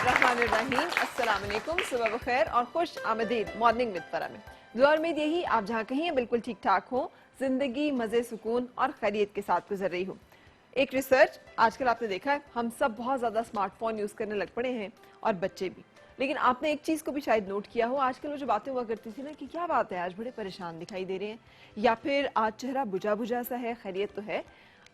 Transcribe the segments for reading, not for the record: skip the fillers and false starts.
बिस्मिल्लाहिर्रहमानिर्रहीम, अस्सलाम वालेकुम, सुबह बखैर और खुश आमदीद मॉर्निंग विद फरा में। दुआ और उम्मीद यही आप जहाँ कहीं हैं बिल्कुल ठीक ठाक हो, जिंदगी मज़े सुकून और खैरियत के साथ गुजर रही हो। एक रिसर्च आजकल आपने देखा है, हम सब बहुत ज़्यादा स्मार्टफोन यूज़ करने लग पड़े हैं और बच्चे भी। लेकिन आपने एक चीज़ को भी शायद नोट किया हो, आजकल वो जो बातें हुआ करती थी ना कि क्या बात है आज बड़े परेशान दिखाई दे रहे हैं, या फिर आज चेहरा बुझा बुझा सा है, खैरियत तो है,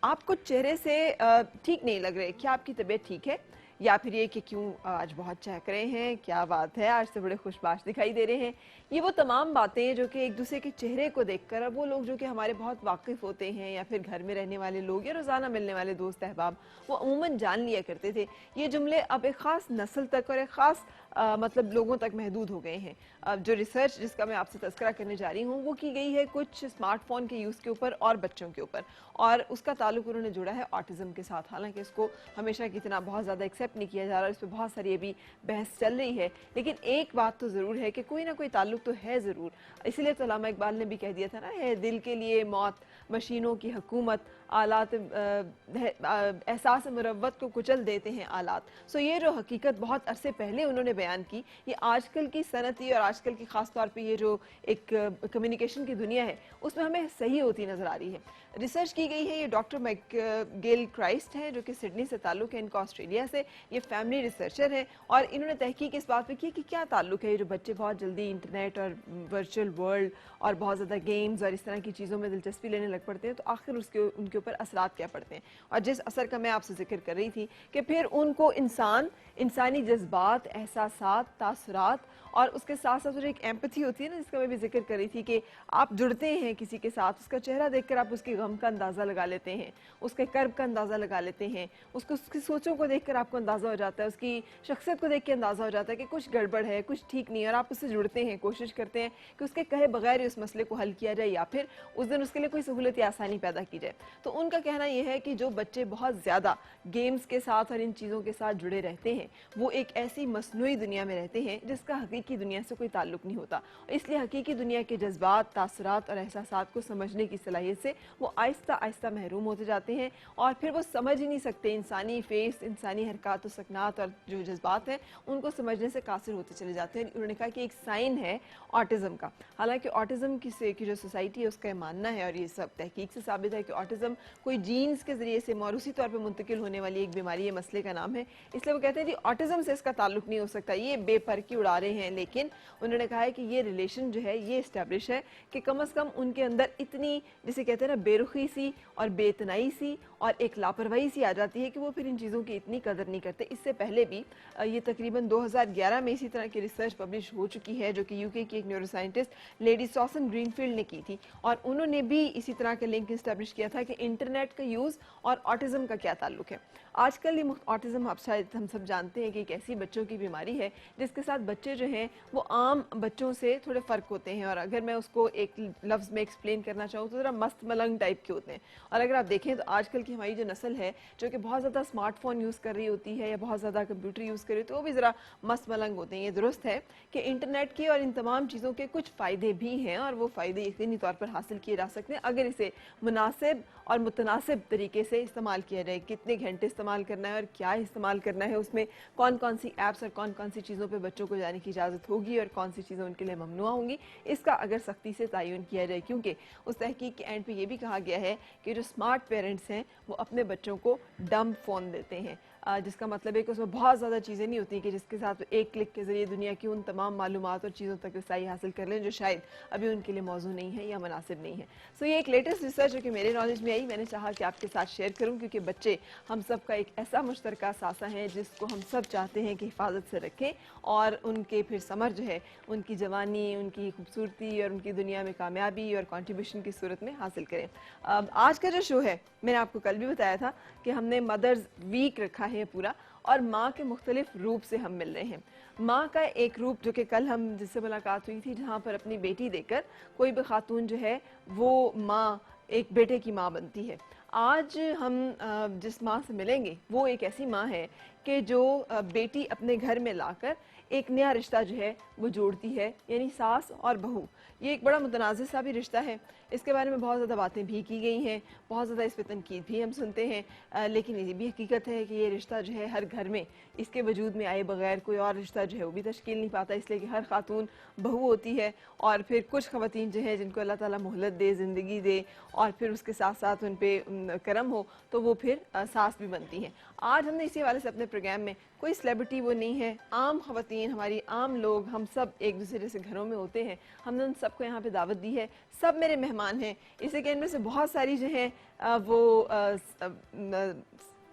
आप कुछ चेहरे से ठीक नहीं लग रहे, क्या आपकी तबीयत ठीक है, या फिर ये कि क्यों आज बहुत चहक रहे हैं, क्या बात है आज से बड़े खुशबाश दिखाई दे रहे हैं। ये वो तमाम बातें जो कि एक दूसरे के चेहरे को देखकर, अब वो लोग जो कि हमारे बहुत वाकिफ़ होते हैं या फिर घर में रहने वाले लोग या रोज़ाना मिलने वाले दोस्त अहबाब, वो अमूमन जान लिया करते थे। ये जुमले अब एक ख़ास नस्ल तक और एक ख़ास मतलब लोगों तक महदूद हो गए हैं। जो रिसर्च जिसका मैं आपसे तज़किरा करने जा रही हूँ वो की गई है कुछ स्मार्टफोन के यूज़ के ऊपर और बच्चों के ऊपर, और उसका ताल्लुक उन्होंने जोड़ा है ऑटिज़म के साथ। हालांकि इसको हमेशा की तरह बहुत ज़्यादा एक्सेप्ट नहीं किया जा रहा, इस पर बहुत सारी अभी बहस चल रही है, लेकिन एक बात तो ज़रूर है कि कोई ना कोई ताल्लुक तो है ज़रूर। इसीलिए तो अल्लामा इकबाल ने भी कह दिया था ना, है दिल के लिए मौत, मशीनों की हुकूमत, आलात एहसास मुरव्वत को कुचल देते हैं आलात। सो ये जो हकीकत बहुत अरसे पहले उन्होंने बयान की, ये आजकल की सनती और आजकल की ख़ास तौर पे ये जो एक कम्युनिकेशन की दुनिया है उसमें हमें सही होती नज़र आ रही है। रिसर्च की गई है, ये डॉक्टर मैकगेल क्राइस्ट हैं जो कि सिडनी से ताल्लुक़ है, इनका ऑस्ट्रेलिया से, ये फैमिली रिसर्चर हैं और इन्होंने तहकीक इस बात पे की कि क्या ताल्लुक़ है ये जो बच्चे बहुत जल्दी इंटरनेट और वर्चुअल वर्ल्ड और बहुत ज़्यादा गेम्स और इस तरह की चीज़ों में दिलचस्पी लेने लग पड़ते हैं, तो आखिर उसके उनके ऊपर असरात क्या पड़ते हैं। और जिस असर का मैं आपसे जिक्र कर रही थी कि फिर उनको इंसानी जज्बात, एहसासात, तासुरात और उसके साथ साथ जो एक एम्पैथी होती है ना, जिसका मैं भी जिक्र कर रही थी कि आप जुड़ते हैं किसी के साथ, उसका चेहरा देखकर आप उसके गम का अंदाज़ा लगा लेते हैं, उसके कर्ब का अंदाज़ा लगा लेते हैं, उसकी सोचों को देखकर आपको अंदाज़ा हो जाता है, उसकी शख्सियत को देख के अंदाज़ा हो जाता है कि कुछ गड़बड़ है, कुछ ठीक नहीं है, और आप उससे जुड़ते हैं, कोशिश करते हैं कि उसके कहे बगैर ही उस मसले को हल किया जाए या फिर उस दिन उसके लिए कोई सहूलत या आसानी पैदा की जाए। तो उनका कहना यह है कि जो बच्चे बहुत ज़्यादा गेम्स के साथ और इन चीज़ों के साथ जुड़े रहते हैं वो एक ऐसी मसनूई दुनिया में रहते हैं जिसका हकीकी दुनिया से कोई ताल्लुक नहीं होता, इसलिए हकीकी दुनिया के जज्बात, तासुरात और एहसासात को समझने की सलाहियत से वो आहिस्ता आहिस्ता महरूम होते जाते हैं और फिर वो समझ ही नहीं सकते इंसानी फेस, इंसानी हरकत और सकनात और जो जज्बात हैं उनको समझने से कासिर होते चले जाते हैं। उन्होंने कहा कि एक साइन है ऑटिज़म का। हालांकि ऑटिज़म की जो सोसाइटी है उसका मानना है और ये सब तहकीक से साबित है कि ऑटिज़म कोई जीन्स के ज़रिए से मौरूसी तौर पर मुंतकिल होने वाली एक बीमारी है, मसले का नाम है, इसलिए वो कहते हैं कि ऑटिज़म से इसका ताल्लुक नहीं हो सकता, ये बेपरकी उड़ा रहे हैं। लेकिन उन्होंने कहा है कि ये रिलेशन जो है ये इस्टेब्लिश है कि कम अज़ कम उनके अंदर इतनी, जिसे कहते हैं ना, बेरुखी सी और बेतनाई सी और एक लापरवाही सी आ जाती है कि वो फिर इन चीज़ों की इतनी कदर नहीं करते। इससे पहले भी ये तकरीबन 2011 में इसी तरह की रिसर्च पब्लिश हो चुकी है जो कि यूके की एक न्यूरोसाइंटिस्ट लेडी सॉसन ग्रीनफील्ड ने की थी, और उन्होंने भी इसी तरह के लिंक इस्टेब्लिश किया था कि इंटरनेट का यूज़ और ऑटिज़म का क्या ताल्लुक है। आजकल ये ऑटिज़म आप शायद हम सब जानते हैं कि एक ऐसी बच्चों की बीमारी है जिसके साथ बच्चे जो हैं वो आम बच्चों से थोड़े फ़र्क होते हैं, और अगर मैं उसको एक लफ्ज़ में एक्सप्लेन करना चाहूँ तो ज़रा मस्त मलंग टाइप के होते हैं। और अगर आप देखें तो आजकल की हमारी जो नस्ल है जो कि बहुत ज़्यादा स्मार्टफोन यूज़ कर रही होती है या बहुत ज़्यादा कंप्यूटर यूज़ कर रही होती है, वो भी ज़रा मस्त मलंग होते हैं। ये दुरुस्त है कि इंटरनेट के और इन तमाम चीज़ों के कुछ फ़ायदे भी हैं और वो फ़ायदे यकीनी तौर पर हासिल किए जा सकते हैं अगर इसे मुनासिब और मुतनासिब तरीके से इस्तेमाल किया जाए। कितने घंटे इस्तेमाल करना है और क्या इस्तेमाल करना है, उसमें कौन कौन सी ऐप्स और कौन कौन सी चीज़ों पे बच्चों को जाने की इजाज़त होगी और कौन सी चीज़ें उनके लिए ममनुआ होंगी, इसका अगर सख्ती से तयन किया जाए। क्योंकि उस तहकीक के एंड पे ये भी कहा गया है कि जो स्मार्ट पेरेंट्स हैं वो अपने बच्चों को डम्ब फ़ोन देते हैं, जिसका मतलब है कि उसमें बहुत ज़्यादा चीज़ें नहीं होती कि जिसके साथ एक क्लिक के ज़रिए दुनिया की उन तमाम मालूमात और चीज़ों तक रसाई हासिल कर लें जो शायद अभी उनके लिए मौजूद नहीं है या मुनासिब नहीं है। सो ये एक लेटेस्ट रिसर्च जो कि मेरे नॉलेज में आई, मैंने चाहा कि आपके साथ शेयर करूँ क्योंकि बच्चे हम सब का एक ऐसा मुश्तरका सासा है जिसको हम सब चाहते हैं कि हिफाजत से रखें और उनके फिर समर जो है उनकी जवानी, उनकी खूबसूरती और उनकी दुनिया में कामयाबी और कॉन्ट्रीब्यूशन की सूरत में हासिल करें। आज का जो शो है मैंने आपको कल भी बताया था कि हमने मदर्स वीक रखा है पूरा, और माँ के मुख्तलिफ रूप से हम मिल रहे हैं। माँ का एक रूप जो कि कल हम जिससे मुलाकात हुई थी जहाँ पर अपनी बेटी देकर कोई भी खातून जो है वो माँ एक बेटे की माँ बनती है। आज हम जिस माँ से मिलेंगे वो एक ऐसी माँ है कि जो बेटी अपने घर में लाकर एक नया रिश्ता जो है वो जोड़ती है, यानी सास और बहू। ये एक बड़ा मुतनाज़ सा भी रिश्ता है। इसके बारे में बहुत ज़्यादा बातें भी की गई हैं, बहुत ज़्यादा इस पर तनकीद भी हम सुनते हैं, लेकिन ये भी हकीकत है कि ये रिश्ता जो है हर घर में इसके वजूद में आए बगैर कोई और रिश्ता जो है वो भी तश्कील नहीं पाता, इसलिए कि हर खातून बहू होती है और फिर कुछ ख़वातीन जो है जिनको अल्लाह ताला मोहलत दे, ज़िंदगी दे और फिर उसके साथ साथ उन पर करम हो तो वो फिर सास भी बनती हैं। आज हमने इसी वाले से अपने प्रोग्राम में, कोई सेलिब्रिटी वो नहीं है, आम ख़वातीन, हमारी आम लोग, हम सब एक दूसरे से घरों में होते हैं, हमने उन सबको यहाँ पे दावत दी है। सब मेरे मेहमान हैं, इसी के इनमें से बहुत सारी जो हैं वो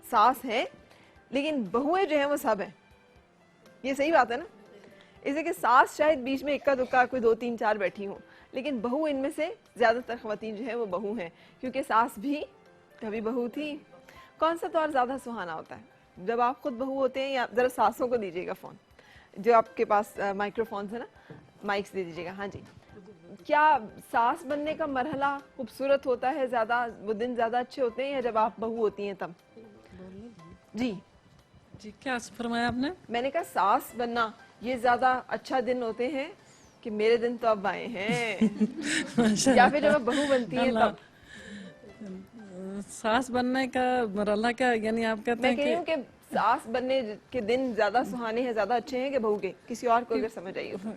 सास हैं, लेकिन बहुएं जो हैं वो सब हैं। ये सही बात है ना? इसे कि सास शायद बीच में इक्का दुक्का कोई 2 3 4 बैठी हों, लेकिन बहू इनमें से ज़्यादातर ख़वातीन जो है वो बहू हैं, क्योंकि सास भी कभी बहू थी। कौन सा दौर ज़्यादा सुहाना होता है, जब आप खुद बहू होते हैं या ज़रा सासों को दीजिएगा फ़ोन, जो आपके पास माइक्रोफोन्स है ना, माइक्स दे दीजिएगा। हाँ जी, क्या सास बनने का मरहला खूबसूरत होता है, ज़्यादा वो दिन ज़्यादा अच्छे होते हैं या जब आप बहू होती हैं तब? जी जी, क्या फरमाया आपने? मैंने कहा सास बनना ये ज़्यादा अच्छा दिन होते हैं कि मेरे दिन तो अब आए हैं या फिर जब आप बहू बनती हैं अल्लाह, तब? सास बनने का मरहला क्या, यानी आप कहते मैं हैं कह रही कि हूँ कि सास बनने के दिन ज्यादा सुहाने हैं, ज्यादा अच्छे हैं कि बहू के? किसी और को अगर समझ आई हो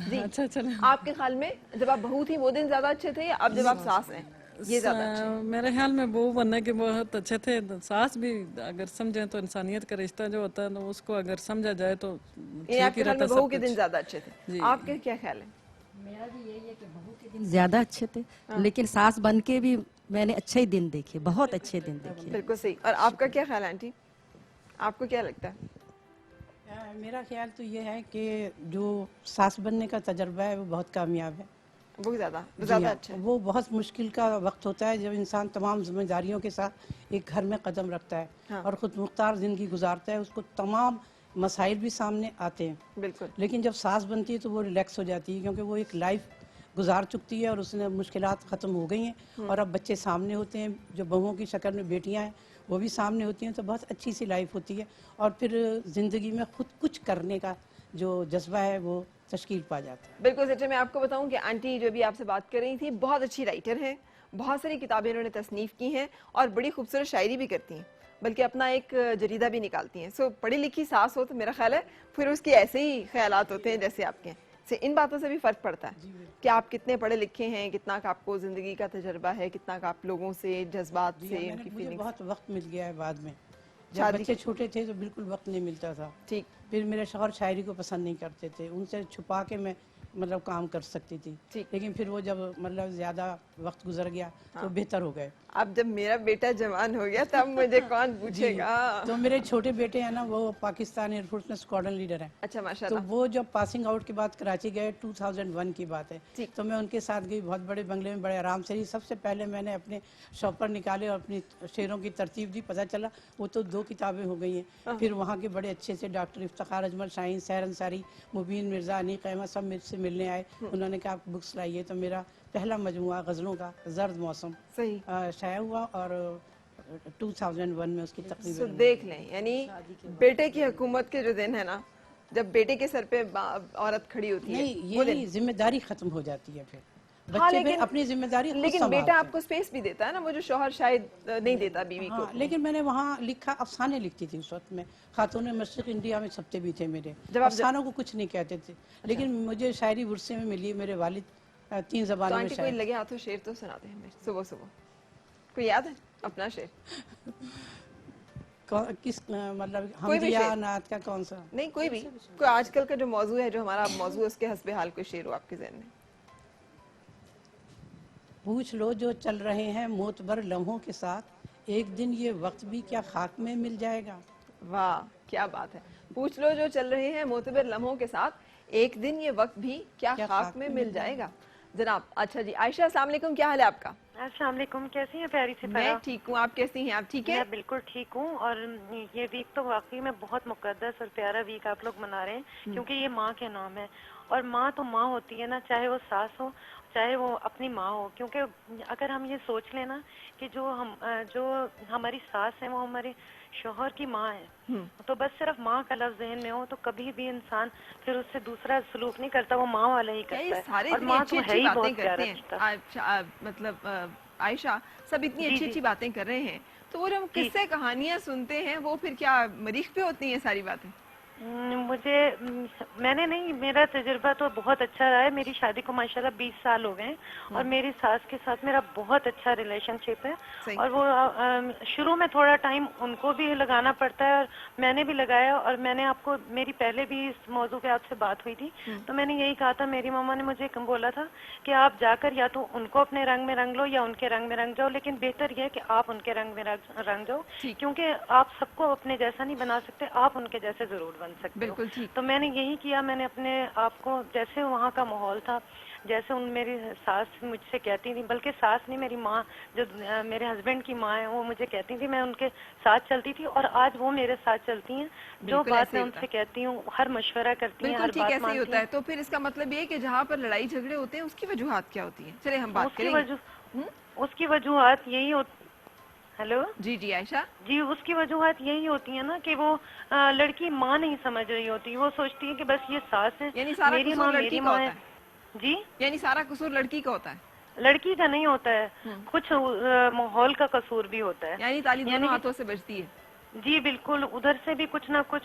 जी। अच्छा चलो, आपके ख्याल में जब आप बहू थी वो दिन ज्यादा अच्छे थे या अब जब आप सास हैं ये ज्यादा अच्छे हैं? मेरे ख्याल में बहू बनने के बहुत अच्छे थे। सास भी अगर समझे तो इंसानियत का रिश्ता जो होता है ना, उसको अगर समझा जाए तो ये ठीक आपके ही ख्याल रहता में बहू सब के दिन कुछ। ज्यादा अच्छे थे? जी, आपके क्या ख्याल है? मेरा भी यही है कि बहू के दिन ज्यादा अच्छे थे, लेकिन सास बन के भी मैंने अच्छे ही दिन देखे, बहुत अच्छे दिन देखे। बिल्कुल सही। और आपका क्या ख्याल है आंटी, आपको क्या लगता है? मेरा ख्याल तो ये है कि जो सास बनने का तजर्बा है वो बहुत कामयाब है। वो जी ज्यादा हाँ, अच्छा है। वो बहुत मुश्किल का वक्त होता है जब इंसान तमाम जिम्मेदारियों के साथ एक घर में कदम रखता है हाँ। और ख़ुद मुख्तार ज़िंदगी गुजारता है, उसको तमाम मसाइल भी सामने आते हैं। बिल्कुल लेकिन जब सास बनती है तो वो रिलैक्स हो जाती है, क्योंकि वो एक लाइफ गुजार चुकती है और उसने मुश्किलात ख़त्म हो गई हैं और अब बच्चे सामने होते हैं, जो बहुओं की शक्ल में बेटियां हैं वो भी सामने होती हैं, तो बहुत अच्छी सी लाइफ होती है और फिर ज़िंदगी में खुद कुछ करने का जो जज्बा है वो तश्कील पा जाता है। बिल्कुल सच है। मैं आपको बताऊं कि आंटी जो भी आपसे बात कर रही थी बहुत अच्छी राइटर हैं, बहुत सारी किताबें इन्होंने तसनीफ की हैं और बड़ी खूबसूरत शायरी भी करती हैं, बल्कि अपना एक जरीदा भी निकालती हैं। सो पढ़ी लिखी सास हो तो मेरा ख्याल है फिर उसके ऐसे ही ख्यालात होते हैं जैसे आपके हैं। से इन बातों से भी फ़र्क पड़ता है कि आप कितने पढ़े लिखे हैं, कितना का आपको ज़िंदगी का तजर्बा है, कितना का आप लोगों से, जज्बात से, उनकी मुझे फीलिंग्स। बहुत वक्त मिल गया है बाद में। जब शादी बच्चे छोटे थे तो बिल्कुल वक्त नहीं मिलता था। ठीक। फिर मेरे शौहर शायरी को पसंद नहीं करते थे, उनसे छुपा के मैं मतलब काम कर सकती थी। ठीक। लेकिन फिर वो जब मतलब ज़्यादा वक्त गुजर गया तो बेहतर हो गए। अब जब मेरा बेटा जवान हो गया तब मुझे कौन पूछेगा? तो मेरे छोटे बेटे हैं ना, वो पाकिस्तान एयरफोर्स में स्क्वाड्रन लीडर हैं। अच्छा तो माशाल्लाह। वो जब पासिंग आउट के बाद कराची गए, 2001 की बात है, ठीक। तो मैं उनके साथ गई, बहुत बड़े बंगले में बड़े आराम से रही। सबसे पहले मैंने अपने शॉपर निकाले और अपनी शेरों की तरतीब दी, पता चला वो तो 2 किताबें हो गई हैं। फिर वहाँ के बड़े अच्छे से डॉक्टर इफ्तिखार अजमल शाहीन, सहर अंसारी, मुबीन मिर्ज़ा, अनीक अहमद सब मुझसे मिलने आए। उन्होंने कहा आप बुक्स लाइए, तो मेरा पहला मजमुआ गज़लों का ज़र्द मौसम सही। शाया हुआ और 2001 में उसकी सो तकरीबन। देख लें, यानी बेटे की हुकूमत के जो दिन है ना, जब बेटे के सर पे औरत खड़ी होती है, नहीं, वो ये दिन। जिम्मेदारी खत्म हो जाती है फिर हाँ बच्चे फिर लेकिन अपनी जिम्मेदारी खुद लेकिन संभालते बेटा हैं। आपको स्पेस भी देता है ना, वो जो शौहर शायद नहीं देता बीवी हाँ, को। लेकिन मैंने वहाँ लिखा, अफसाने लिखती थी उस वक्त में। खातून मशरिक इंडिया में छपते भी थे मेरे, जब आप अफसानों को कुछ नहीं कहते थे। लेकिन मुझे शायरी बुरसे में मिली, मेरे वालिद 3 तो ज़बानों में आंटी कोई शायर। लगे हाथों शेर तो सुनाते हैं हमें सुबह सुबह, कोई याद है अपना शेर? किस मतलब कोई भी हमदिया शेर। नात का कौन सा? नहीं कोई भी, कोई आजकल का जो मौजू है, जो हमारा मौजू है, उसके हस्बे हाल कोई शेर हो आपके ज़हन में? पूछ लो जो चल रहे हैं मोतबर लम्हों के साथ, एक दिन ये वक्त भी क्या खाक में मिल जाएगा। वाह क्या बात है। पूछ लो जो चल रहे हैं मोतबर लम्हों के साथ, एक दिन ये वक्त भी क्या खाक में मिल जाएगा। जनाब अच्छा जी, आयशा अस्सलाम वालेकुम, क्या हाल है आपका? अस्सलाम वालेकुम, कैसी हैं प्यारी से? मैं ठीक हूँ, आप कैसी हैं? आप ठीक है? मैं बिल्कुल ठीक हूँ। और ये वीक तो वाकई में बहुत मुकद्दस और प्यारा वीक आप लोग मना रहे हैं, क्योंकि ये माँ के नाम है। और माँ तो माँ होती है ना, चाहे वो सास हो, चाहे वो अपनी माँ हो, क्योंकि अगर हम ये सोच लें ना कि जो हमारी सास है वो हमारे शौहर की माँ है, तो बस सिर्फ माँ का लफ्ज जहन में हो तो कभी भी इंसान फिर उससे दूसरा सलूक नहीं करता, वो माँ वाला ही क्या ये करता सारे है। और इतनी माँ अच्छी तो है अच्छी ही बातें बहुत प्यारा करते हैं रिश्ता। अच्छा, मतलब आयशा, सब इतनी जी, अच्छी जी। अच्छी बातें कर रहे हैं, तो वो जो हम किस्से कहानियां सुनते हैं वो फिर क्या मरीख पे होती हैं सारी बातें? मैंने नहीं, मेरा तजुर्बा तो बहुत अच्छा रहा है। मेरी शादी को माशाल्लाह 20 साल हो गए हैं और मेरी सास के साथ मेरा बहुत अच्छा रिलेशनशिप है। सही। और वो शुरू में थोड़ा टाइम उनको भी लगाना पड़ता है और मैंने भी लगाया। और मैंने आपको, मेरी पहले भी इस मौजू पे आपसे बात हुई थी तो मैंने यही कहा था, मेरी मम्मा ने मुझे बोला था कि आप जाकर या तो उनको अपने रंग में रंग लो या उनके रंग में रंग जाओ, लेकिन बेहतर यह है कि आप उनके रंग में रंग जाओ, क्योंकि आप सबको अपने जैसा नहीं बना सकते, आप उनके जैसे जरूर बन सकते हो। बिल्कुल ठीक। तो मैंने यही किया, मैंने अपने आप को, जैसे वहाँ का माहौल था, जैसे मेरी सास मुझसे कहती थी, बल्कि सास नहीं, मेरी माँ जो मेरे हस्बैंड की माँ है वो मुझे कहती थी, मैं उनके साथ चलती थी और आज वो मेरे साथ चलती हैं। जो बिल्कुल बात ऐसे मैं ही होता उनसे है। कहती हूँ हर मशवरा करती हैं, बिल्कुल हर ठीक, बात ऐसे ही मानती होता है। हैं। तो फिर इसका मतलब ये है कि जहाँ पर लड़ाई झगड़े होते हैं उसकी वजूहात क्या होती हैं? चले हम बात उसकी करेंगे। उसकी वजूहात यही होती। हेलो जी जी आयशा। जी, उसकी वजूहात यही होती है ना कि वो लड़की माँ नहीं समझ रही होती, वो सोचती है कि बस ये सास है, यानी सारा मेरी कसूर माँ लड़की मेरी का माँ होता है। है? जी, यानी सारा कसूर लड़की का होता है? लड़की का नहीं होता है, कुछ माहौल का कसूर भी होता है। यानी ताली दोनों यानी कि हाथों से बजती है? जी बिल्कुल, उधर से भी कुछ ना कुछ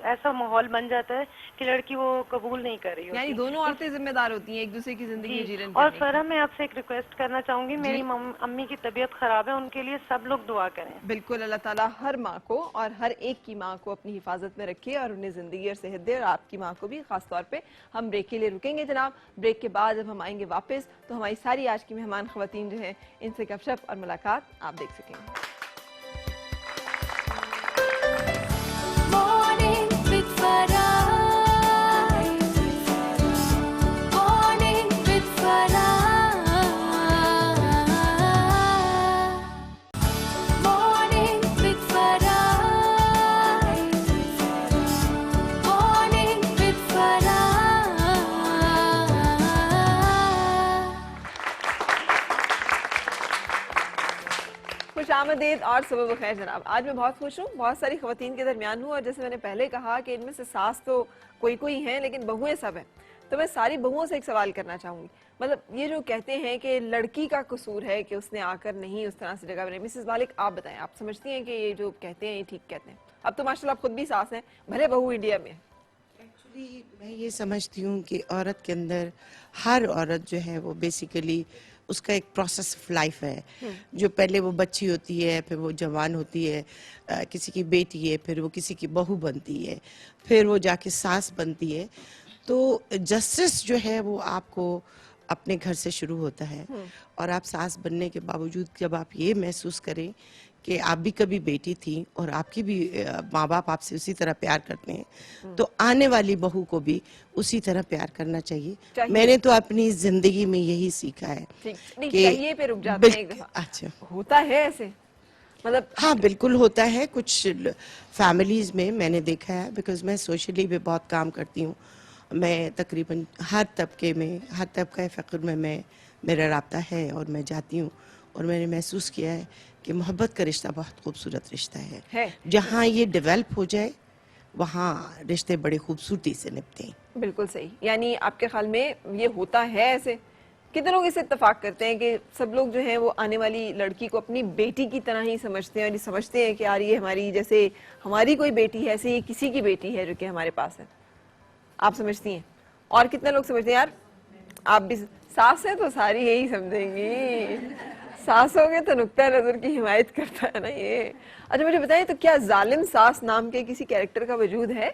ऐसा माहौल बन जाता है कि लड़की वो कबूल नहीं कर रही यानी होती। दोनों औरतें जिम्मेदार होती हैं एक दूसरे की जिंदगी जी, जीवन और करने की। फरा, मैं आपसे एक रिक्वेस्ट करना चाहूंगी, जी। मेरी अम्मी की तबीयत खराब है, उनके लिए सब लोग दुआ करें। बिल्कुल, अल्लाह ताला हर माँ को और हर एक की माँ को अपनी हिफाजत में रखे और उन्हें ज़िंदगी और सेहत दे, और आपकी माँ को भी। ख़ास तौर पे हम ब्रेक के लिए रुकेंगे जनाब। ब्रेक के बाद जब हम आएंगे वापस तो हमारी सारी आज की मेहमान ख़वातीन जो हैं इनसे गपशप और मुलाकात आप देख सकेंगे। Morning with Farah. Morning with Farah. Morning with Farah. Morning with Farah. खुश आमदीद और सुबह बखैर जनाब। आज मैं बहुत खुश हूँ, बहुत सारी ख़वातीन के दरमियान हूँ और जैसे मैंने पहले कहा कि इनमें से सास तो कोई कोई हैं लेकिन बहुएं सब हैं। तो मैं सारी बहुओं से एक सवाल करना चाहूँगी, मतलब ये जो कहते हैं कि लड़की का कसूर है कि उसने आकर नहीं उस तरह से जगह बनाई, मिसेस मालिक आप बताएं, आप समझती हैं कि ये जो कहते हैं ये ठीक कहते हैं? अब तो माशाल्लाह आप खुद भी सास हैं, भले बहू इंडिया में है। एक्चुअली मैं ये समझती हूँ कि औरत के अंदर, हर औरत जो है वो बेसिकली उसका एक प्रोसेस ऑफ लाइफ है। जो पहले वो बच्ची होती है, फिर वो जवान होती है, किसी की बेटी है, फिर वो किसी की बहू बनती है, फिर वो जाके सास बनती है। तो जस्टिस जो है वो आपको अपने घर से शुरू होता है। और आप सास बनने के बावजूद जब आप ये महसूस करें कि आप भी कभी बेटी थी और आपकी भी माँ बाप आपसे उसी तरह प्यार करते हैं, तो आने वाली बहू को भी उसी तरह प्यार करना चाहिए। मैंने तो अपनी जिंदगी में यही सीखा है ठीक नहीं कि चाहिए पे रुक जाते हैं एक दफा। अच्छा, होता है ऐसे, मतलब हाँ बिल्कुल होता है। कुछ फैमिलीज में मैंने देखा है, बिकॉज मैं सोशली भी बहुत काम करती हूँ। मैं तकरीबन हर तबके में, हर तबका फ़िक्र में मेरा राब्ता है और मैं जाती हूँ। और मैंने महसूस किया है कि मोहब्बत का रिश्ता बहुत खूबसूरत रिश्ता है। जहाँ ये डेवलप हो जाए वहाँ रिश्ते बड़े खूबसूरती से निपते हैं। बिल्कुल सही। यानी आपके ख्याल में ये होता है ऐसे? कितने लोग इससे इत्तेफाक करते हैं कि सब लोग जो हैं वो आने वाली लड़की को अपनी बेटी की तरह ही समझते हैं और ये समझते हैं कि यार ये हमारी, जैसे हमारी कोई बेटी है ऐसे ये किसी की बेटी है जो कि हमारे पास है। आप समझती हैं? और कितने लोग समझते हैं यार आप भी सास है तो सारी यही समझेंगी, सास हो गए तो नुक्ता नजर की हिमायत करता है ना ये। अच्छा मुझे बताइए, तो क्या जालिम सास नाम के किसी कैरेक्टर का वजूद है?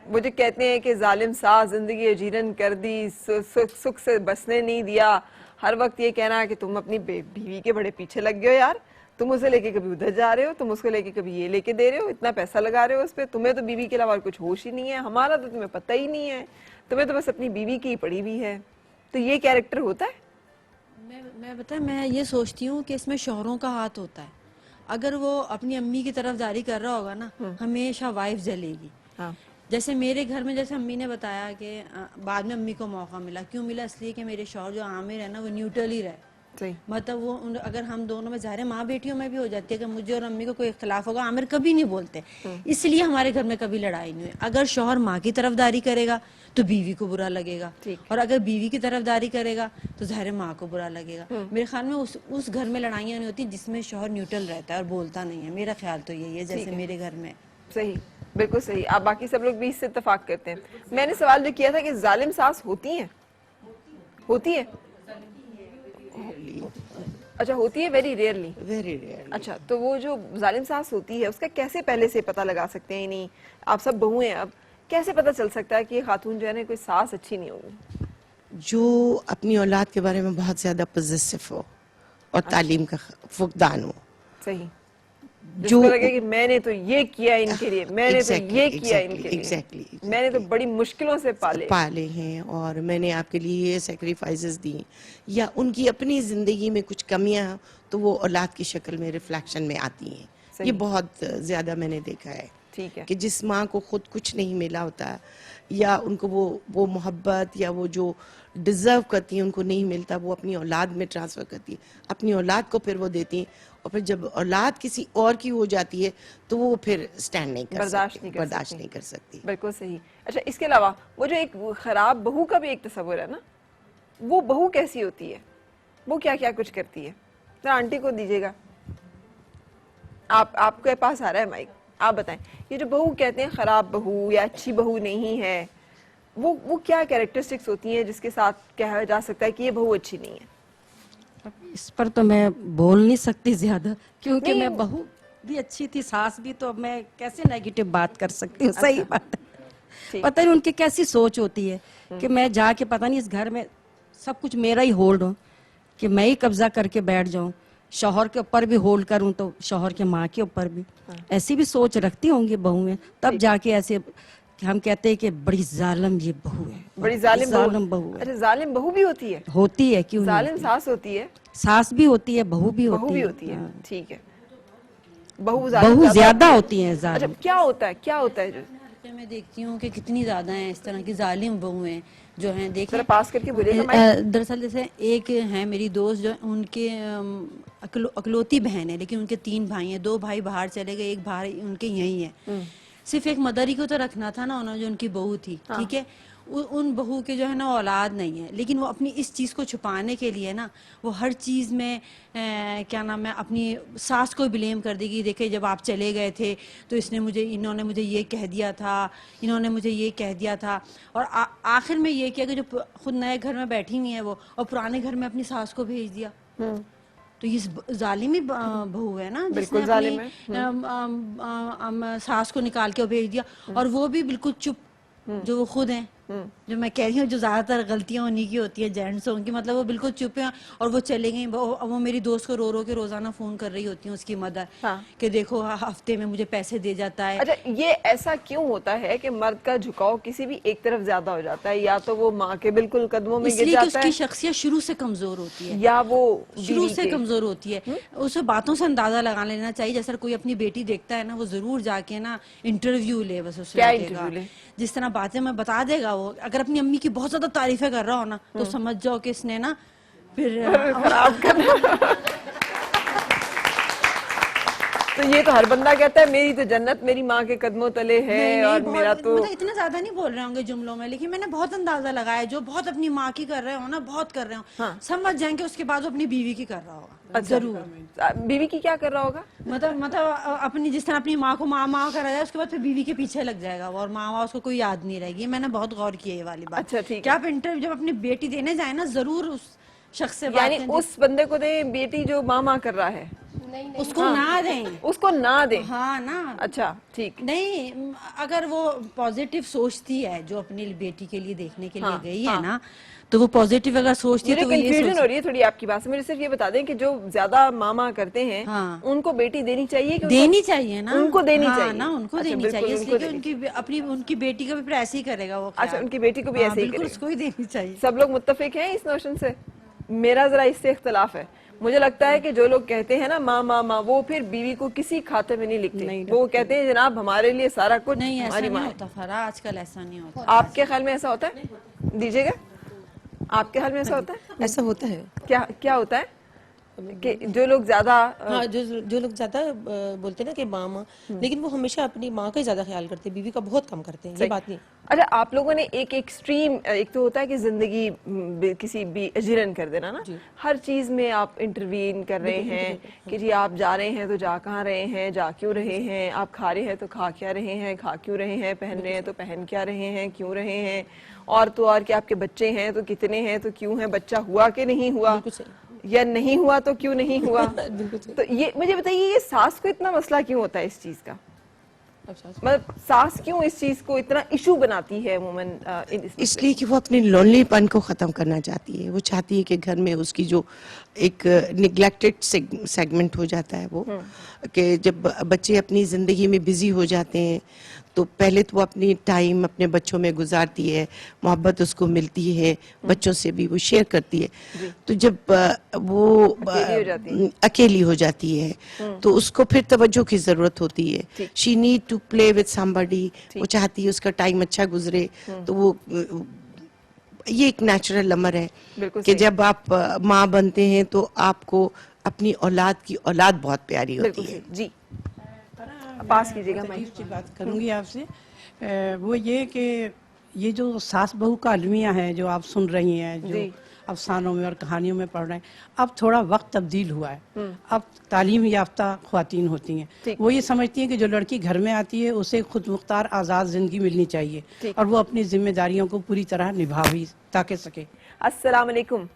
वो जो कहते हैं कि जालिम सास जिंदगी अजीरन कर दी, सुख से बसने नहीं दिया, हर वक्त ये कहना है कि तुम अपनी बीवी के बड़े पीछे लग गए हो यार, तुम उसे लेके कभी उधर जा रहे हो, तुम उसको लेके कभी ये लेके दे रहे हो, इतना पैसा लगा रहे हो उस पर, तुम्हें तो बीवी के अलावा कुछ होश ही नहीं है, हमारा तो तुम्हें पता ही नहीं है, तुम्हें तो बस अपनी बीवी की ही पड़ी हुई है। तो ये कैरेक्टर होता है? मैं ये सोचती हूँ कि इसमें शौहरों का हाथ होता है। अगर वो अपनी अम्मी की तरफदारी कर रहा होगा ना, हमेशा वाइफ जलेगी। हाँ। जैसे मेरे घर में, जैसे अम्मी ने बताया कि बाद में अम्मी को मौका मिला, क्यों मिला? इसलिए कि मेरे शौहर जो आमिर है ना वो न्यूट्रल ही रहे, सही। मतलब वो अगर हम दोनों में ज़ाहिर है माँ बेटियों में भी हो जाती है कि मुझे और अम्मी को कोई इख्तलाफ होगा, आमिर कभी नहीं बोलते, इसलिए हमारे घर में कभी लड़ाई नहीं हुई। अगर शौहर माँ की तरफदारी करेगा तो बीवी को बुरा लगेगा, और अगर बीवी की तरफदारी करेगा तो ज़ाहिर है माँ को बुरा लगेगा। मेरे ख्याल में उस घर में लड़ाइयाँ नहीं होती जिसमें शौहर न्यूट्रल रहता है और बोलता नहीं है। मेरा ख्याल तो यही है, जैसे मेरे घर में। सही, बिल्कुल सही। आप बाकी सब लोग भी इससे इत्तेफाक करते हैं। मैंने सवाल जो किया था कि जालिम सास होती है, होती है? अच्छा, होती है, वेरी रेयरली। Very rare. अच्छा, तो वो जो जालिम सास होती है उसका कैसे पहले से पता लगा सकते हैं? नहीं, आप सब बहू हैं, अब कैसे पता चल सकता है कि ये खातून जो है ना कोई सास अच्छी नहीं होगी? जो अपनी औलाद के बारे में बहुत ज्यादा पॉजिटिव हो और तालीम का फुकदान हो, सही, जो जो लगे कि मैंने तो ये किया इनके लिए, मैंने तो ये किया इनके लिए, एग्जैक्टली मैंने तो बड़ी मुश्किलों से पाले हैं और मैंने आपके लिए ये सेक्रीफाइसेस दी, या उनकी अपनी जिंदगी में कुछ कमियां हैं तो वो औलाद की शक्ल में रिफ्लेक्शन में आती हैं। ये बहुत ज्यादा मैंने देखा है। ठीक है। कि जिस माँ को खुद कुछ नहीं मिला होता या उनको वो मोहब्बत या वो जो डिजर्व करती है उनको नहीं मिलता, वो अपनी औलाद में ट्रांसफर करती है, अपनी औलाद को फिर वो देती है, और फिर जब औलाद किसी और की हो जाती है तो वो फिर स्टैंड नहीं कर बर्दाश्त सकती, नहीं कर बर्दाश्त सकती। नहीं कर सकती। बिल्कुल सही। अच्छा, इसके अलावा वो जो एक खराब बहू का भी एक तस्वर है ना, वो बहू कैसी होती है, वो क्या क्या कुछ करती है? जरा आंटी को दीजिएगा, आपके पास आ रहा है माइक, आप बताएं। ये जो बहू कहते हैं खराब बहू या अच्छी बहू नहीं है, वो क्या कैरेक्टरिस्टिक्स होती हैं जिसके साथ कहा जा सकता है कि ये बहू अच्छी नहीं है? इस पर तो मैं बोल नहीं सकती ज्यादा, क्योंकि नहीं, मैं बहू भी अच्छी थी, सास भी, तो अब मैं कैसे नेगेटिव बात कर सकती हूँ? सही बात है। पता नहीं उनकी कैसी सोच होती है कि मैं जाके पता नहीं इस घर में सब कुछ मेरा ही होल्ड हो, कि मैं ही कब्जा करके बैठ जाऊं, शौहर के ऊपर भी होल्ड करूं तो शौहर के माँ के ऊपर भी। ऐसी भी सोच रखती होंगी बहुएं, तब जाके ऐसे कि हम कहते हैं कि बड़ी जालिम ये बहू है, बड़ी जालिम बहू है। अच्छा, जालिम बहू भी होती है? होती है, क्यों नहीं? जालिम सास होती है, सास भी होती है, बहू भी बहू होती भी है। होती है। हाँ। ठीक है, बहू जालिम बहू ज्यादा होती होती है अच्छा, जालिम। क्या होता है, क्या होता है जो मैं देखती हूँ कि कितनी ज्यादा हैं इस तरह की जालिम बहुएं जो हैं। देखिए, जरा पास करके बोलिएगा माइक। दरअसल जैसे एक है मेरी दोस्त जो उनके अकलौती बहन है, लेकिन उनके 3 भाई हैं, 2 भाई बाहर चले गए, एक भाई उनके यही है। सिर्फ एक मदरी को तो रखना था ना उन्होंने, जो उनकी बहू थी, ठीक है, उन बहू के जो है ना औलाद नहीं है, लेकिन वो अपनी इस चीज़ को छुपाने के लिए ना वो हर चीज़ में क्या नाम है, अपनी सास को ब्लेम कर देगी। देखिए, जब आप चले गए थे तो इन्होंने मुझे ये कह दिया था, इन्होंने मुझे ये कह दिया था, और आखिर में ये किया कि जो खुद नए घर में बैठी हुई है वो, और पुराने घर में अपनी सास को भेज दिया। तो ये जालिमी बहू है ना, जिसने अपनी सास को निकाल के भेज दिया, और वो भी बिल्कुल चुप, जो वो खुद हैं, जो मैं कह रही हूँ जो ज्यादातर गलतियां उन्हीं की होती है, जेंट्सों की, मतलब वो बिल्कुल चुप हैं और वो चले गई। वो मेरी दोस्त को रो रो के रोजाना फोन कर रही होती है, उसकी मदर, कि देखो हफ्ते में मुझे पैसे दे जाता है। अच्छा, ये ऐसा क्यों होता है कि मर्द का झुकाव किसी भी एक तरफ ज्यादा हो जाता है? या तो वो माँ के बिल्कुल कदमों में गिर जाता है, उसकी शख्सियत शुरू से कमजोर होती है, या वो शुरू से कमजोर होती है। उसे बातों से अंदाजा लगा लेना चाहिए। जैसे कोई अपनी बेटी देखता है ना, वो जरूर जाके ना इंटरव्यू ले, बस उससे क्या इंटरव्यू ले? जिस तरह बातें मैं बता देगा वो, अगर अपनी अम्मी की बहुत ज्यादा तारीफें कर रहा हो ना, तो समझ जाओ कि इसने ना फिर खराब करना। तो ये तो हर बंदा कहता है मेरी तो जन्नत मेरी माँ के कदमों तले है, और मेरा तो मतलब इतना ज्यादा नहीं बोल रहे होंगे जुमलों में, लेकिन मैंने बहुत अंदाजा लगाया, जो बहुत अपनी माँ की कर रहे हो ना, बहुत कर रहे हो, समझ जाएंगे उसके बाद वो अपनी बीवी की कर रहा होगा। अच्छा, जरूर। बीवी की क्या कर रहा होगा? मतलब अपनी जिस तरह अपनी माँ को माँ कर रहा है, उसके बाद फिर बीवी के पीछे लग जाएगा और माँ उसको कोई याद नहीं रहेगी। मैंने बहुत गौर किया ये वाली बात। अच्छा, ठीक है। आप इंटरव्यू जब अपनी बेटी देने जाए ना, जरूर उस शख्स से यानी उस बंदे को दे बेटी जो माँ कर रहा है, उसको ना दें, उसको ना दें। हाँ ना। अच्छा, ठीक। नहीं, अगर वो पॉजिटिव सोचती है, जो अपनी बेटी के लिए देखने के लिए गई है ना, तो वो पॉजिटिव अगर सोचती है तो कंफ्यूजन हो रही है थोड़ी आपकी बात से। मुझे सिर्फ ये बता दें कि जो ज्यादा मामा करते हैं, उनको बेटी देनी चाहिए कि देनी चाहिए ना, उनको देनी चाहिए ना, उनको देनी चाहिए, इसलिए उनकी बेटी को भी फिर ऐसे ही करेगा वो। अच्छा, उनकी बेटी को भी ऐसे ही करेगा, उसको ही देनी चाहिए। सब लोग मुत्तफिक हैं इस नोशन से? मेरा जरा इससे इख्तलाफ है। मुझे लगता है कि जो लोग कहते हैं ना माँ माँ माँ, वो फिर बीवी को किसी खाते में नहीं लिखते, वो कहते हैं जनाब हमारे लिए सारा कुछ नहीं, ऐसा हमारी नहीं माँ है। होता फरा, आजकल ऐसा नहीं होता। आपके ख्याल में ऐसा होता है? दीजिएगा, आपके ख्याल में ऐसा होता है? ऐसा होता है। क्या क्या होता है कि जो लोग ज्यादा हाँ, जो लोग ज्यादा बोलते हैं ना कि माँ माँ, लेकिन वो हमेशा अपनी माँ का ही ज्यादा ख्याल करते हैं, बीवी का बहुत कम करते हैं, ये बात नहीं। अच्छा, आप लोगों ने एक एक्सट्रीम, एक तो होता है कि जिंदगी किसी भी अजरन कर देना ना, हर चीज में आप इंटरवीन कर रहे हैं कि जी आप जा रहे हैं तो जा कहाँ रहे हैं, जा क्यों रहे हैं, आप खा रहे हैं तो खा क्या रहे हैं, खा क्यों रहे हैं, पहन रहे हैं तो पहन क्या रहे हैं, क्यों रहे हैं, और तो और कि आपके बच्चे हैं तो कितने हैं, तो क्यों है, बच्चा हुआ कि नहीं हुआ, या नहीं हुआ तो क्यों नहीं हुआ। तो ये मुझे बताइए, ये सास को इतना मसला क्यों होता है इस चीज का? मतलब सास क्यों इस चीज को इतना इशू बनाती है अमूमन? इसलिए कि वो अपने लोनलीपन को ख़त्म करना चाहती है। वो चाहती है कि घर में उसकी जो एक निगलेक्टेड सेगमेंट हो जाता है वो, कि जब बच्चे अपनी ज़िंदगी में बिज़ी हो जाते हैं तो पहले तो वो अपनी टाइम अपने बच्चों में गुजारती है, मोहब्बत उसको मिलती है, बच्चों से भी वो शेयर करती है। तो जब वो अकेली हो जाती है तो उसको फिर तवज्जो की ज़रूरत होती है। She need to play with somebody, वो चाहती है उसका टाइम अच्छा गुजरे। तो वो ये एक नेचुरल अमर है कि जब आप माँ बनते हैं तो आपको अपनी औलाद की औलाद बहुत प्यारी होती है। जी, पास कीजिएगा अजीब सी बात करूंगी आपसे, वो ये कि ये जो सास बहू का अलमिया है जो आप सुन रही हैं, जो अफसानों में और कहानियों में पढ़ रहे हैं, अब थोड़ा वक्त तब्दील हुआ है। अब तालीम याफ्ता ख्वातीन होती हैं, वो ये समझती हैं कि जो लड़की घर में आती है उसे खुद मुख्तार आज़ाद ज़िंदगी मिलनी चाहिए और वो अपनी जिम्मेदारियों को पूरी तरह निभा भी ताकि सके। अस्सलाम वालेकुम।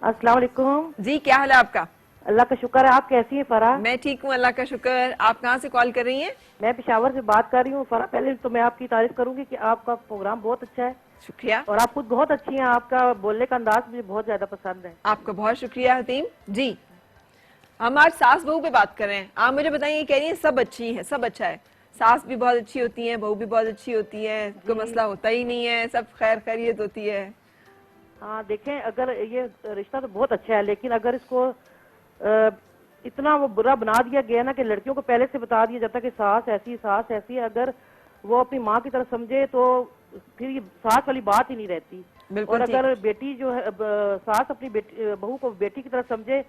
अस्सलाम वालेकुम जी, क्या हाल है आपका? अल्लाह का शुक्र है, आप कैसी हैं फरा? मैं ठीक हूँ, अल्लाह का शुक्र। आप कहाँ से कॉल कर रही हैं? मैं पेशावर से बात कर रही हूँ फरा। पहले तो मैं आपकी तारीफ करूंगी कि आपका प्रोग्राम बहुत अच्छा है, शुक्रिया। और आप खुद बहुत अच्छी हैं, आपका बोलने का अंदाज मुझे बहुत ज्यादा पसंद है। आपका बहुत शुक्रिया हतीम जी। हम आज सास बहू पे बात कर रहे हैं। आप मुझे बताइए, कह रही हैं सब अच्छी है, सब अच्छा है, सास भी बहुत अच्छी होती है, बहू भी बहुत अच्छी होती है, कोई मसला होता ही नहीं है, सब खैर खैरियत होती है। हाँ देखें, अगर ये रिश्ता तो बहुत अच्छा है, लेकिन अगर इसको इतना वो बुरा बना दिया गया ना कि लड़कियों को पहले से बता दिया जाता कि सास ऐसी है, अगर वो अपनी माँ की तरह समझे तो फिर ये सास वाली बात ही नहीं रहती। और अगर बेटी जो है सास अपनी बहू को बेटी की तरह समझे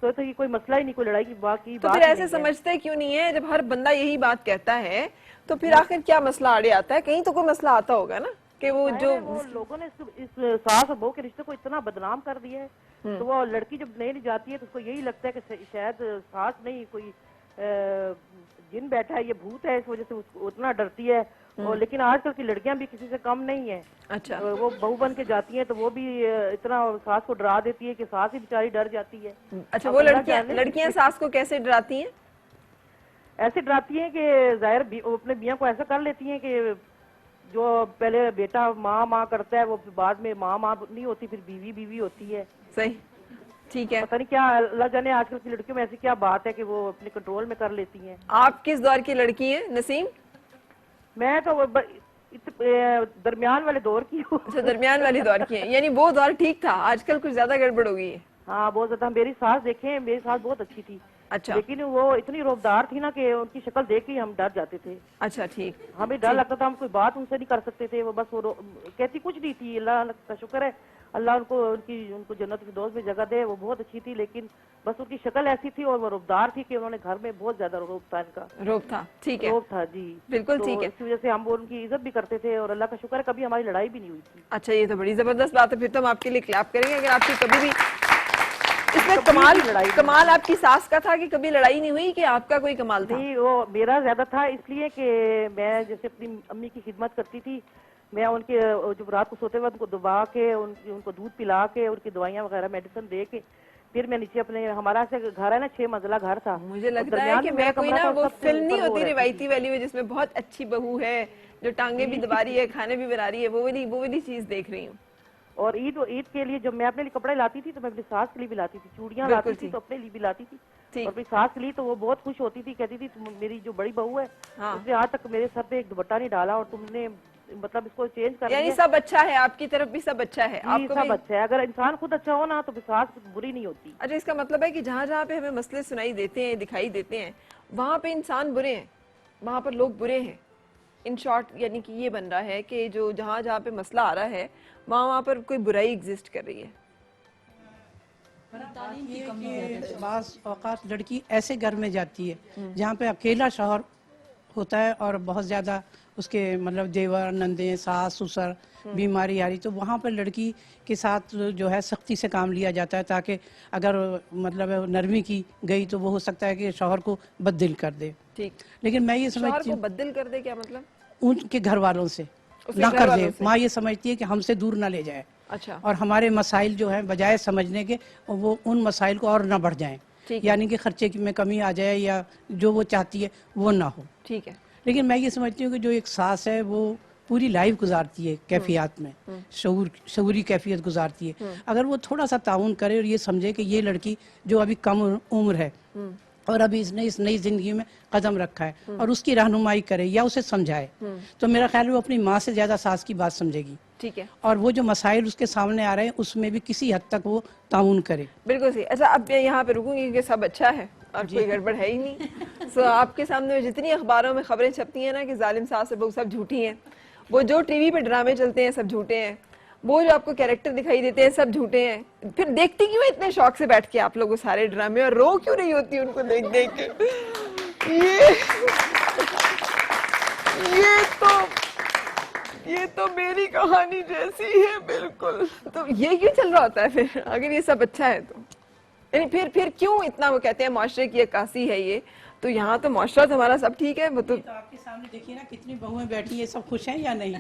तो ये कोई मसला ही नहीं, कोई लड़ाई की बात की तो फिर ऐसे समझते क्यों नहीं है? जब हर बंदा यही बात कहता है तो फिर आखिर क्या मसला आड़े आता है? कहीं तो कोई मसला आता होगा ना कि वो जो लोगों ने इस सास और बहू के रिश्ते को इतना बदनाम कर दिया है, तो वो लड़की जब नहीं जाती है तो उसको यही लगता है कि शायद सास नहीं, कोई जिन बैठा है, ये भूत है, इस वजह से उसको उतना डरती है। और लेकिन आजकल की लड़कियां भी किसी से कम नहीं है। अच्छा, वो बहू बन के जाती हैं तो वो भी इतना सास को डरा देती है कि सास ही बेचारी डर जाती है। अच्छा, वो लड़कियां सास को कैसे डराती हैं? ऐसे डराती हैं कि जाहिर अपने मियाँ को ऐसा कर लेती हैं कि जो पहले बेटा माँ माँ करता है वो बाद में माँ माँ नहीं होती, फिर बीवी बीवी होती है। सही, ठीक है। पता नहीं क्या, अल्लाह जाने आजकल की लड़कियों में ऐसी क्या बात है कि वो अपने कंट्रोल में कर लेती हैं। आप किस दौर की लड़की हैं नसीम? मैं तो दरमियान वाले दौर की हूँ। अच्छा, दरमियान वाली दौर की है, यानी वो दौर ठीक था, आजकल कुछ ज्यादा गड़बड़ हो गई है। हाँ बहुत ज्यादा। मेरी सास देखें, मेरी सास बहुत अच्छी थी। अच्छा, लेकिन वो इतनी रोबदार थी ना कि उनकी शक्ल देख के हम डर जाते थे। अच्छा, ठीक। हमें डर लगता था, हम कोई बात उनसे नहीं कर सकते थे। वो बस वो कहती कुछ नहीं थी। अल्लाह का शुक्र है, अल्लाह उनको जन्नत की दोस्त में जगह दे। वो बहुत अच्छी थी, लेकिन बस उनकी शक्ल ऐसी थी और वो रोबदार थी कि उन्होंने घर में बहुत ज्यादा रोब था, इनका रोब था। ठीक है, रोब था जी, बिल्कुल ठीक है। इस वजह से हम उनकी इज्जत भी करते थे और अल्लाह का शुक्र है कभी हमारी लड़ाई भी नहीं हुई थी। अच्छा, ये तो बड़ी जबरदस्त बात है। फिर तो हम आपके लिए क्लैप करेंगे अगर आपकी कभी भी इसमें कमाल आपकी सास का था कि कभी लड़ाई नहीं हुई, कि आपका कोई कमाल था? नहीं, वो मेरा ज्यादा था, इसलिए कि मैं जैसे अपनी अम्मी की खिदमत करती थी। मैं उनके जब रात को सोते वक्त उनको दबा के उनको दूध पिला के उनकी दवाइयाँ वगैरह मेडिसिन दे के फिर मैं नीचे अपने, हमारा से घर है ना 6 मंजिला घर था। मुझे लगता है कि मैं कोई ना वो फिल्म नहीं होती रिवायती वाली में जिसमें बहुत अच्छी बहू है जो टांगे भी दबा रही है, खाने भी बना रही है, वो वाली चीज देख रही हूँ। और ईद के लिए जब मैं अपने लिए कपड़े लाती थी तो मैं अपनी सास के लिए भी लाती थी, चूड़ियाँ लाती थी तो अपने लिए भी लाती थी। और अपनी सास के लिए तो वो बहुत खुश होती थी, कहती थी तुम मेरी जो बड़ी बहू है उसने आज तक मेरे सर पे एक दुपट्टा नहीं डाला और तुमने मतलब इसको चेंज कर यानी दिया। सब अच्छा है, आपकी तरफ भी सब अच्छा है, जी, आपको सब भी? अच्छा है। अगर इंसान खुद अच्छा हो ना तो विश्वास बुरी नहीं होती। अच्छा, इसका मतलब है कि जहाँ जहाँ पे हमें मसले सुनाई देते हैं, दिखाई देते हैं, वहाँ पे इंसान बुरे हैं, वहाँ पर लोग बुरे हैं। इन शॉर्ट यानी कि ये बन रहा है कि जो जहाँ जहाँ पे मसला आ रहा है वहाँ पर कोई बुराई एग्जिस्ट कर रही है। ये कि बाज़ औक़ात लड़की ऐसे घर में जाती है जहाँ पे अकेला शौहर होता है और बहुत ज़्यादा उसके मतलब देवर नंदे सास ससुर बीमारी आ रही, तो वहाँ पर लड़की के साथ जो है सख्ती से काम लिया जाता है ताकि अगर मतलब नरमी की गई तो वो हो सकता है कि शौहर को बददिल कर दे। ठीक, लेकिन मैं ये शौहर समझती को हूँ बददिल कर दे क्या मतलब? उनके घर वालों से उसके ना घर कर वालों दे। से? माँ ये समझती है कि हमसे दूर ना ले जाए अच्छा, और हमारे मसाइल जो हैं बजाय समझने के वो उन मसाइल को और ना बढ़ जाएं, ठीक है। यानी कि खर्चे में कमी आ जाए या जो वो चाहती है वो ना हो। ठीक है। लेकिन मैं ये समझती हूँ कि जो एक सास है वो पूरी लाइफ गुजारती है कैफियत में, शऊरी कैफियत गुजारती है। अगर वो थोड़ा सा ताउन करे और ये समझे कि ये लड़की जो अभी कम उम्र है और अभी इसने इस नई जिंदगी में कदम रखा है और उसकी रहनुमाई करे या उसे समझाए, तो मेरा ख्याल है वो अपनी माँ से ज्यादा सास की बात समझेगी। ठीक है, और वो जो मसाइल उसके सामने आ रहे हैं उसमें भी किसी हद तक वो ताउन करे। बिल्कुल सही। अच्छा, अब मैं यहाँ पे रुकूंगी क्योंकि सब अच्छा है और कोई गड़बड़ है ही नहीं। सो आपके सामने जितनी अखबारों में खबरें छपती हैं ना कि जालिम सास और बहू सब झूठी हैं, वो जो टीवी पे ड्रामे चलते हैं सब झूठे हैं, वो जो आपको कैरेक्टर दिखाई देते हैं सब झूठे हैं, फिर देखती क्यों है इतने शौक से बैठ के आप लोग वो सारे ड्रामे और रो क्यों नहीं होती उनको देख देख के? ये तो मेरी कहानी जैसी है बिल्कुल। तो ये क्यों चल रहा होता है फिर अगर ये सब अच्छा है तो? यानी फिर क्यों इतना वो कहते हैं माशरे की अक्कासी है ये, तो यहाँ तो माशरा तो हमारा सब ठीक है। वो तो आपके सामने देखिए ना कितनी बहुएं बैठी है, सब खुश हैं या नहीं?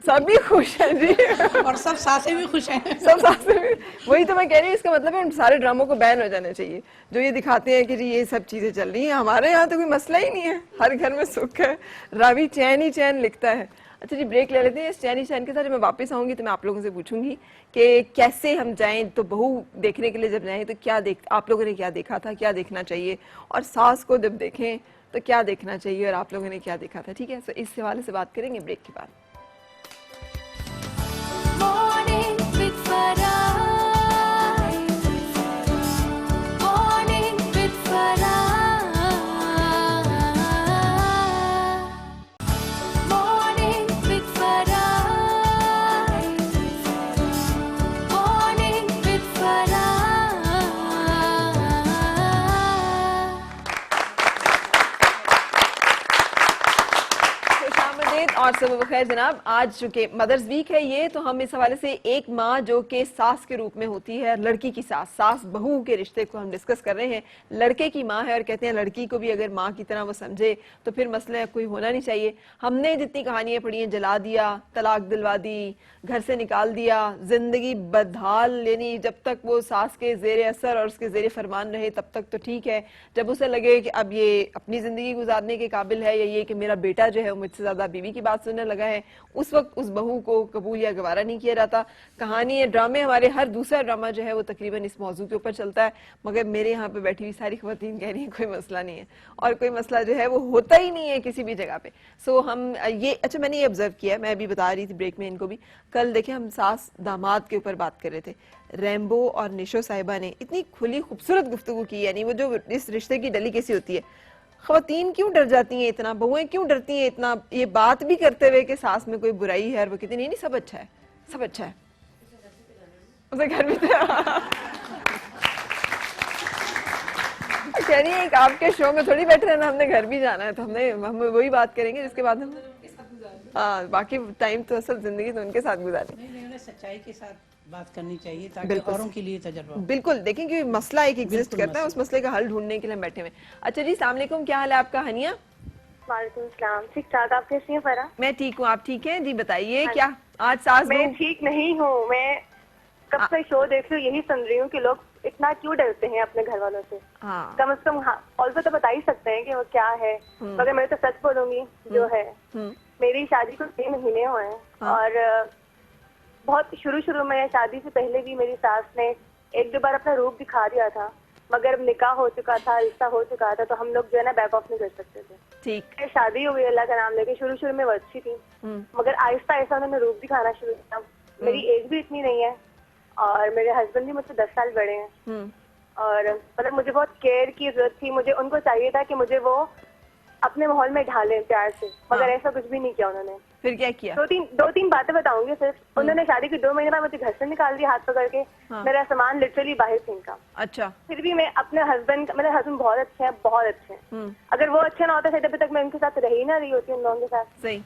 सभी खुश हैं जी और सब सासें भी खुश हैं। सब साथ में। वही तो मैं कह रही हूँ, इसका मतलब है उन सारे ड्रामों को बैन हो जाने चाहिए जो ये दिखाते हैं कि जी ये सब चीजें चल रही हैं। हमारे यहाँ तो कोई मसला ही नहीं है, हर घर में सुख है, रावी चैन ही चैन लिखता है। अच्छा जी, ब्रेक ले लेते हैं। इस चैन ही चैन के साथ जब मैं वापस आऊंगी तो मैं आप लोगों से पूछूंगी कि कैसे हम जाएं, तो बहू देखने के लिए जब जाएं तो क्या आप लोगों ने क्या देखा था, क्या देखना चाहिए, और सास को जब देखें तो क्या देखना चाहिए और आप लोगों ने क्या देखा था। ठीक है, तो इस हवाले से बात करेंगे ब्रेक के बाद। Morning with Farah. Morning with Farah. Morning with Farah. Morning with Farah. खुशामदीद और सुबह बखैर जनाब। आज चूंकि मदर्स वीक है ये, तो हम इस हवाले से एक माँ जो कि सास के रूप में होती है, लड़की की सास बहू के रिश्ते को हम डिस्कस कर रहे हैं। लड़के की माँ है और कहते हैं लड़की को भी अगर माँ की तरह वो समझे तो फिर मसला कोई होना नहीं चाहिए। हमने जितनी कहानियां पढ़ी हैं, जला दिया, तलाक दिलवा दी, घर से निकाल दिया, जिंदगी बदहाल, यानी जब तक वो सास के जेर असर और उसके जेर फरमान रहे तब तक तो ठीक है। जब उसे लगे कि अब ये अपनी जिंदगी गुजारने के काबिल है या ये कि मेरा बेटा जो है वो मुझसे ज्यादा बीवी की बात सुनने लगा है, उस वक्त उस बहू को कबूल या गवारा नहीं किया जाता। कहानी है, ड्रामे, हमारे हर दूसरा ड्रामा जो है वो तकरीबन इस मौजू के ऊपर चलता है। मगर मेरे यहाँ पे बैठी हुई सारी खवातीन कह रही हैं कोई मसला नहीं है, और कोई मसला जो है वो होता ही नहीं है किसी भी जगह पे। सो हम ये, अच्छा मैंने ये ऑब्जर्व किया, मैं अभी बता रही थी ब्रेक में इनको भी, कल देखे हम सास दामाद के ऊपर बात कर रहे थे, रैम्बो और निशो साहिबा ने इतनी खुली खूबसूरत गुफ्तगू की। यानी वो जो इस रिश्ते की डली कैसी होती है, खवातीन क्यों डर जाती हैं इतना, बहुएं क्यों डरती हैं इतना, ये बात भी करते हुए कि सास में कोई बुराई है, और वो कहती नहीं सब अच्छा है, सब अच्छा है, उसे घर भी कह रही है कि आपके शो में थोड़ी बैठे रहना, हमने घर भी जाना है, तो हम वही बात करेंगे जिसके बाद हम बाकी टाइम तो असल जिंदगी तो उनके साथ गुजारें। नहीं, सच्चाई के साथ बात करनी चाहिए ताकि औरों के लिए तजर्बा हो। बिल्कुल, देखें कि मसला एक एग्जिस्ट करता है, उस मसले का हल ढूंढने के लिए हम बैठे हुए। अच्छा जी, अस्सलाम वालेकुम, क्या हाल है आपका? हनिया, वालेकुम सलाम, ठीक ठाक, आप कैसी हैं फरा? मैं ठीक हूँ, आप ठीक हैं जी? बताइए क्या आज सास मैं ठीक नहीं हूँ, मैं कब से शो देख रही हूँ, यही सुन रही हूँ कि लोग इतना क्यों डरते हैं अपने घर वालों से। कम से कम ऑल्सो तो बता ही सकते हैं कि वो क्या है। मगर मैं तो सच बोलूंगी, जो है मेरी शादी को 3 महीने हुए हैं और बहुत शुरू में, शादी से पहले भी मेरी सास ने 1-2 बार अपना रूप दिखा दिया था मगर अब निकाह हो चुका था, रिश्ता हो चुका था, तो हम लोग जो है ना बैक ऑफ नहीं कर सकते थे। ठीक। फिर शादी हो गई अल्लाह का नाम लेके। शुरू में वो अच्छी थी, मगर आहिस्ता आहिस्ता उन्होंने रूप दिखाना शुरू किया। मेरी एज भी इतनी नहीं है और मेरे हस्बैंड भी मुझसे 10 साल बड़े हैं, और मतलब मुझे बहुत केयर की जरूरत थी। मुझे उनको चाहिए था कि मुझे वो अपने माहौल में ढालें प्यार से, मगर ऐसा कुछ भी नहीं किया उन्होंने। फिर क्या किया? दो तीन बातें बताऊंगी सिर्फ। उन्होंने शादी के 2 महीने बाद मुझे घर से निकाल दिया हाथ पकड़ के। मेरा सामान लिटरली बाहर फेंका। अच्छा। फिर भी मैं अपने हस्बैंड, मेरे हस्बैंड बहुत अच्छे हैं, बहुत अच्छे हैं। अगर वो अच्छे ना होते शायद अभी तक मैं उनके साथ रह ही ना रही होती उन लोगों के साथ। सही।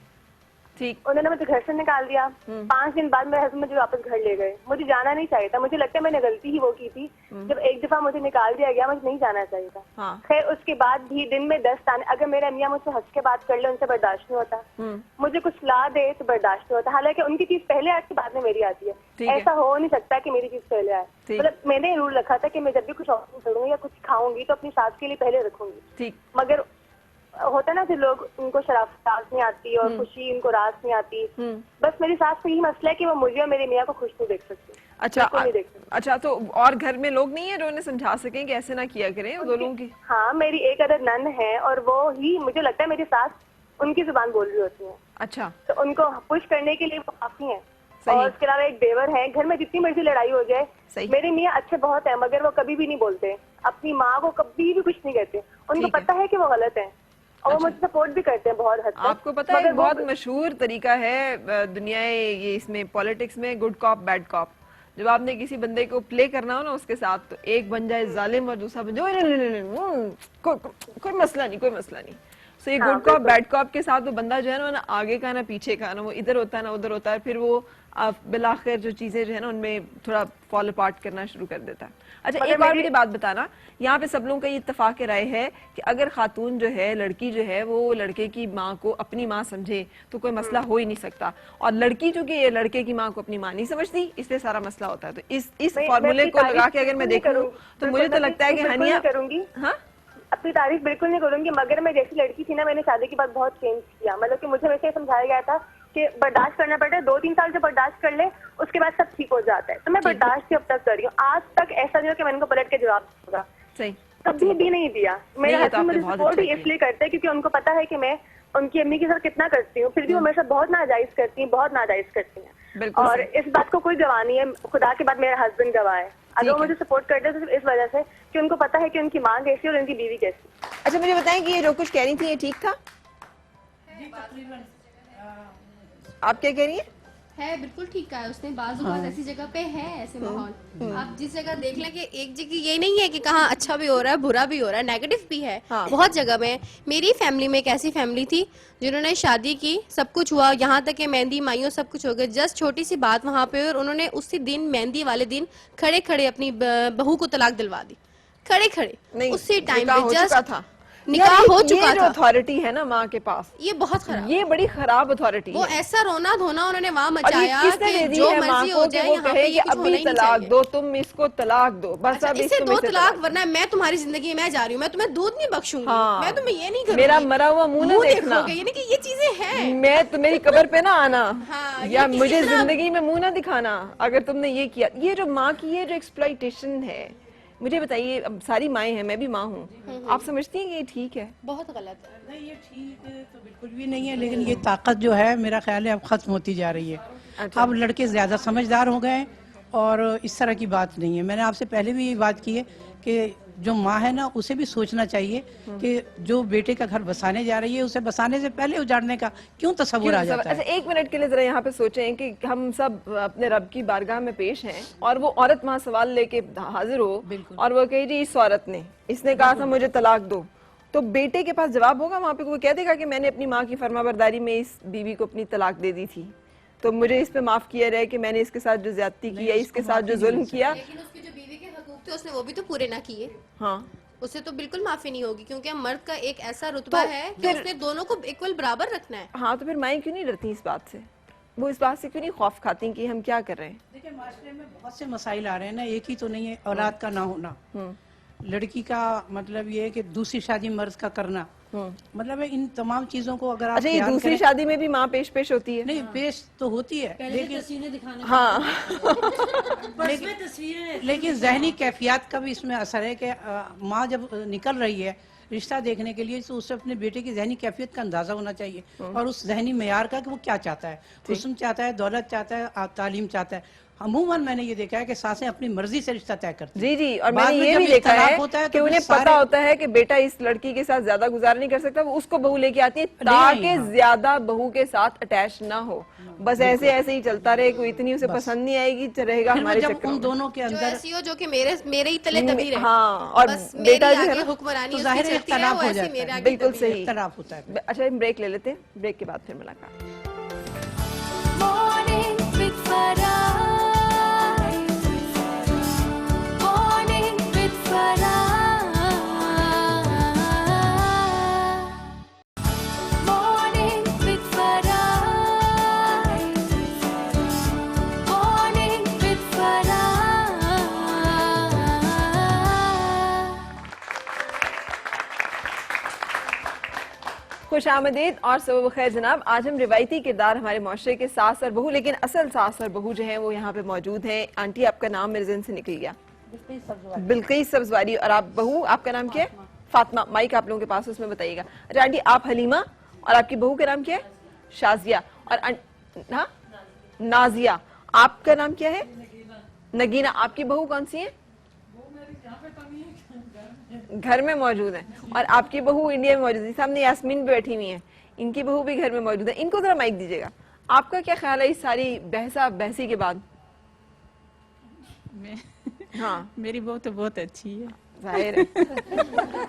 ठीक। उन्होंने मुझे घर से निकाल दिया। 5 दिन बाद मेरे हस्बैंड मुझे वापस घर ले गए। मुझे जाना नहीं चाहिए था, मुझे लगता है मैंने गलती ही वो की थी। जब एक दफा मुझे निकाल दिया गया, मुझे नहीं जाना चाहिए था। खैर उसके बाद भी दिन में 10 ताने, अगर मेरे अम्मिया मुझसे हंस के बात कर ले उनसे बर्दाश्त नहीं होता। मुझे कुछ ला दे तो बर्दाश्त नहीं होता, हालांकि उनकी चीज पहले आती बाद में मेरी आती है। ऐसा हो नहीं सकता कि मेरी चीज पहले आए। मतलब मैंने रूल रखा था कि मैं जब भी कुछ ऑप्शन करूंगी या कुछ खाऊंगी तो अपनी सास के लिए पहले रखूंगी। मगर होता ना कि लोग, उनको शराफत रास नहीं आती और खुशी उनको रास नहीं आती। बस मेरी सास को यही मसला है कि वो मुझे और मेरे मियाँ को खुश नहीं देख सकती। अच्छा। अच्छा, तो और घर में लोग नहीं है जो उन्हें समझा सकें कि ऐसे ना किया करें वो लोगों की? हाँ, मेरी एक अदर नन है और वो ही, मुझे लगता है मेरी सास उनकी जुबान बोल रही होती है। अच्छा। तो उनको पुश करने के लिए वो काफी है। और उसके अलावा एक देवर है। घर में जितनी मर्जी लड़ाई हो जाए, मेरे मियाँ अच्छे बहुत है, मगर वो कभी भी नहीं बोलते, अपनी माँ को कभी भी कुछ नहीं कहते। उनको पता है कि वो गलत है और वो मुझे सपोर्ट भी करते हैं बहुत हद तक। आपको पता है बहुत मशहूर तरीका है दुनिया ये इसमें पॉलिटिक्स में, गुड कॉप बैड कॉप। जब आपने किसी बंदे को प्ले करना हो ना उसके साथ, तो एक बन जाए जालिम और दूसरा बन जाए कोई मसला नहीं, कोई मसला नहीं। सो ये गुड कॉप बैड कॉप के साथ वो बंदा जो है ना आगे का ना पीछे का, ना वो इधर होता है ना उधर होता है, फिर वो बिलाखिर जो चीजें जो है ना उनमें थोड़ा फॉल अपार्ट करना शुरू कर देता है। अच्छा, एक बार मुझे बात बताना, यहाँ पे सब लोगों का ये इत्तेफाक राय है कि अगर खातून जो है, लड़की जो है, वो लड़के की माँ को अपनी माँ समझे तो कोई मसला हो ही नहीं सकता, और लड़की चूंकि ये लड़के की माँ को अपनी माँ नहीं समझती इसलिए सारा मसला होता है। तो इस फॉर्मूले को लगा के अगर मैं देखूं तो मुझे तो लगता है कि हनिया करूंगी। हाँ, अपनी तारीफ बिल्कुल नहीं करूंगी, मगर मैं जैसी लड़की थी ना, मैंने शादी के बाद बहुत चेंज किया। मतलब कि मुझे वैसे समझाया गया था कि बर्दाश्त करना पड़ता है, 2-3 साल जो बर्दाश्त कर ले उसके बाद सब ठीक हो जाता है। तो मैं बर्दाश्त ही अब तक कर रही हूँ। आज तक ऐसा नहीं हो कि मैंने उनको पलट के जवाब दिया। सही। कभी भी नहीं दिया। मेरे हस्बैंड मुझे सपोर्ट ही इसलिए करते हैं क्योंकि उनको पता है कि मैं उनकी अम्मी के साथ कितना करती हूँ, फिर भी वो मेरे साथ बहुत नाजायज करती हैं, बहुत नाजायज करती हैं। और इस बात को कोई गवाह नहीं है, खुदा के बाद मेरा हस्बैंड गवाह है। अगर वो मुझे सपोर्ट करते हैं तो सिर्फ इस वजह से कि उनको पता है कि उनकी माँ कैसी और उनकी बीवी कैसी। अच्छा, मुझे बताएं कि ये जो कुछ कह रही थी ये ठीक था? आप क्या कह रही हैं? है बिल्कुल ठीक कहा है उसने। बाजू बात ऐसी जगह पे है ऐसे माहौल, आप जिस जगह देख लें कि एक जगह ये नहीं है कि कहाँ अच्छा भी हो रहा है बुरा भी हो रहा है, नेगेटिव भी है। बहुत जगह में। मेरी फैमिली में एक ऐसी फैमिली थी जिन्होंने शादी की, सब कुछ हुआ, यहाँ तक कि मेहंदी माइयों सब कुछ हो गया, जस्ट छोटी सी बात वहाँ पे, और उन्होंने उसी दिन मेहंदी वाले दिन खड़े खड़े अपनी बहू को तलाक दिलवा दी। खड़े खड़े उसी टाइम पे जस्ट निकाह हो चुका था। अथॉरिटी है ना माँ के पास, ये बहुत खराब, ये बड़ी खराब अथॉरिटी वो ऐसा रोना धोना उन्होंने वहाँ मचाया कि जो मर्जी हो जाए यहाँ पे ये कुछ होना ही नहीं चाहिए। दो तुम इसको तलाक दो बस। अच्छा, इसे 2 तलाक, वरना मैं तुम्हारी जिंदगी में जा रही हूँ, मैं तुम्हें दूध नहीं बख्शूंगी। मैं तुम्हें ये नहीं करूंगी, मेरा मरा हुआ मुंह न देखना, यानी कि ये चीजें हैं। मैं तुम्हारी कब्र पे ना आना, या मुझे जिंदगी में मुंह ना दिखाना अगर तुमने ये किया। ये जो माँ की ये जो एक्सप्लॉइटेशन है, मुझे बताइए, अब सारी माएँ हैं, मैं भी माँ हूँ, आप समझती हैं कि ये ठीक है? बहुत गलत है। नहीं, ये ठीक तो बिल्कुल भी नहीं है, लेकिन ये ताकत जो है मेरा ख्याल है अब खत्म होती जा रही है। अच्छा। अब लड़के ज्यादा समझदार हो गए और इस तरह की बात नहीं है। मैंने आपसे पहले भी ये बात की है कि जो माँ है ना उसे भी सोचना चाहिए कि जो बेटे का घर बसाने जा रही है उसे बसाने से पहले उजाड़ने का क्यों तस्वुर आ जाता है। अच्छा, 1 मिनट के लिए जरा यहाँ पे सोचें कि हम सब अपने रब की बारगाह में पेश हैं और वो औरत वहाँ सवाल लेके हाजिर हो और वो कहे जी इस औरत ने, इसने कहा था मुझे तलाक दो, तो बेटे के पास जवाब होगा वहाँ पे? वो कह देगा कि मैंने अपनी माँ की फरमाबरदारी में इस बीवी को अपनी तलाक दे दी थी, तो मुझे इस पे माफ किया जाए कि मैंने इसके साथ जो ज्यादती की है, इसके साथ जो जुल्म किया। लेकिन उसकी जो बीवी के हकूक थे उसने वो भी तो पूरे ना किए। हाँ, उससे तो बिल्कुल माफी नहीं होगी, क्योंकि मर्द का एक ऐसा रुतबा है कि उसने दोनों को इक्वल बराबर रखना है। हाँ, तो फिर माएँ क्यों नहीं डरती इस बात से? वो इस बात से क्यों नहीं खौफ खाती कि हम क्या कर रहे हैं? देखिए, माशरे में बहुत से मसाइल आ रहे हैं ना, एक ही तो नहीं है औलाद का ना होना। लड़की का मतलब ये है कि दूसरी शादी मर्द का करना, मतलब है इन तमाम चीजों को अगर आप अच्छा, ये ध्यान दूसरी करें- शादी में भी माँ पेश होती है? नहीं, पेश तो होती है, लेकिन हाँ लेकिन जहनी कैफियत का भी इसमें असर है कि माँ जब निकल रही है रिश्ता देखने के लिए, तो उसे अपने बेटे की जहनी कैफियत का अंदाजा होना चाहिए और उस जहनी मेयार का कि वो क्या चाहता है, हुस्न चाहता है, दौलत चाहता है, तालीम चाहता है। अमूमन मैंने ये देखा है कि सासें अपनी मर्जी से रिश्ता तय करती हैं। जी, और बाद मैंने में ये जब भी देखा इख्तलाफ है होता है कि तो फिर उन्हें पता होता है कि बेटा इस लड़की के साथ ज्यादा गुजारा नहीं कर सकता, वो उसको बहू लेके आती है ताकि ज्यादा बहू के साथ अटैच ना हो, बस ऐसे ऐसे ही चलता रहे, कोई इतनी उसे पसंद नहीं आएगी, रहेगा फिर वो हमारे जब चक्कर उन में। दोनों के जो अंदर ऐसी हो जो कि मेरे ही तले दबी रहे। हाँ, और बस बेटा मेरी जो है आगे ना, हुक्मरानी तो उसकी जाहिर है चलती है, इख्तलाफ वो हो ऐसे जाता मेरे है। आगे बिल्कुल दबी सही। रहे। इख्तलाफ होता है। अच्छा, हम ब्रेक ले लेते हैं, ब्रेक के बाद फिर मुलाकात। Morning with Farah. Morning with Farah. Morning with Farah. Morning with Farah. खुश आमदीद और सुबह बखैर जनाब। आज हम रिवायती किरदार हमारे माशरे के सास और बहू, लेकिन असल सास और बहू जो हैं वो यहाँ पे मौजूद हैं। आंटी, आपका नाम मेरे ज़हन से निकल गया। बिल्किस सब्जवारी। और आप बहू, आपका नाम क्या है? फातिमा। माइक आप लोगों के पास, उसमें बताइएगा। अच्छा आंटी, आप हलीमा, और आपकी बहू का नाम क्या है? शाजिया। और हाँ, नाजिया। आपका नाम क्या है? नगीना। आपकी बहू कौन सी है? घर में मौजूद है। और आपकी बहू इंडिया में मौजूद है। सामने यास्मीन भी बैठी हुई है, इनकी बहू भी घर में मौजूद है। इनको जरा माइक दीजिएगा। आपका क्या ख्याल है इस सारी बहसी के बाद? हाँ, मेरी बहू तो बहुत अच्छी है, जाहिर है।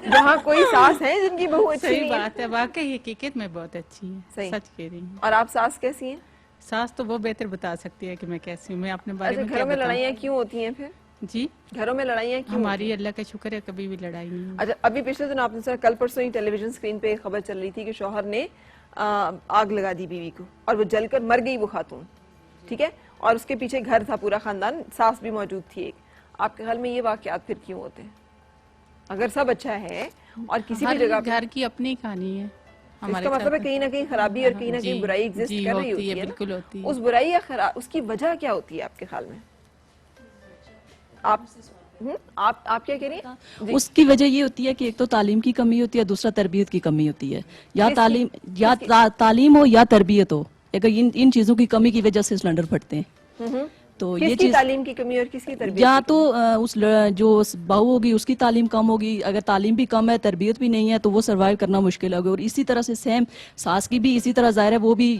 जहाँ कोई सास है जिनकी बहू अच्छी सही नहीं है। बात है, वाकई हकीकत में बहुत अच्छी है, सही। सच कह रही हूँ। और आप सास कैसी हैं? सास तो वो बेहतर बता सकती है कि मैं कैसी हूँ। मैं अपने बारे अच्छा, में घरों क्या में बताऊँ? लड़ाइयाँ क्यों होती हैं फिर? जी, घरों में लड़ाइयाँ क्यों हमारी होती हैं? अल्लाह का शुक्र है कभी भी लड़ाई नहीं हुई। अच्छा, अभी पिछले दिन आपने सुना, कल परसों ही टेलीविजन स्क्रीन पे खबर चल रही थी कि शौहर ने आग लगा दी बीवी को और वो जलकर मर गई वो खातून, ठीक है, और उसके पीछे घर था, पूरा खानदान, सास भी मौजूद थी एक। आपके ख्याल में ये वाकयात फिर क्यों होते हैं? अगर सब अच्छा है और किसी भी हर जगह पे, घर की अपनी कहानी है। इसका मतलब है कहीं ना कहीं खराबी और कहीं ना कहीं जी, बुराई एग्जिस्ट जी, कर रही होती होती है, है ना? बिल्कुल होती है। उस बुराई या उसकी वजह क्या होती है आपके ख्याल में? आप क्या कह रही हैं? उसकी वजह ये होती है कि एक तो तालीम की कमी होती है, दूसरा तरबियत की कमी होती है। या तालीम हो या तरबियत हो, अगर इन चीजों की कमी की वजह से सिलेंडर फटते हैं। तो ये किसकी चीज, तालीम की कमी और किसकी तरबियत? या तो जो बहू होगी उसकी तालीम कम होगी, अगर तालीम भी कम है, तरबियत भी नहीं है, तो वो सरवाइव करना मुश्किल होगा। और इसी तरह से सेम सास की भी इसी तरह, जाहिर है वो भी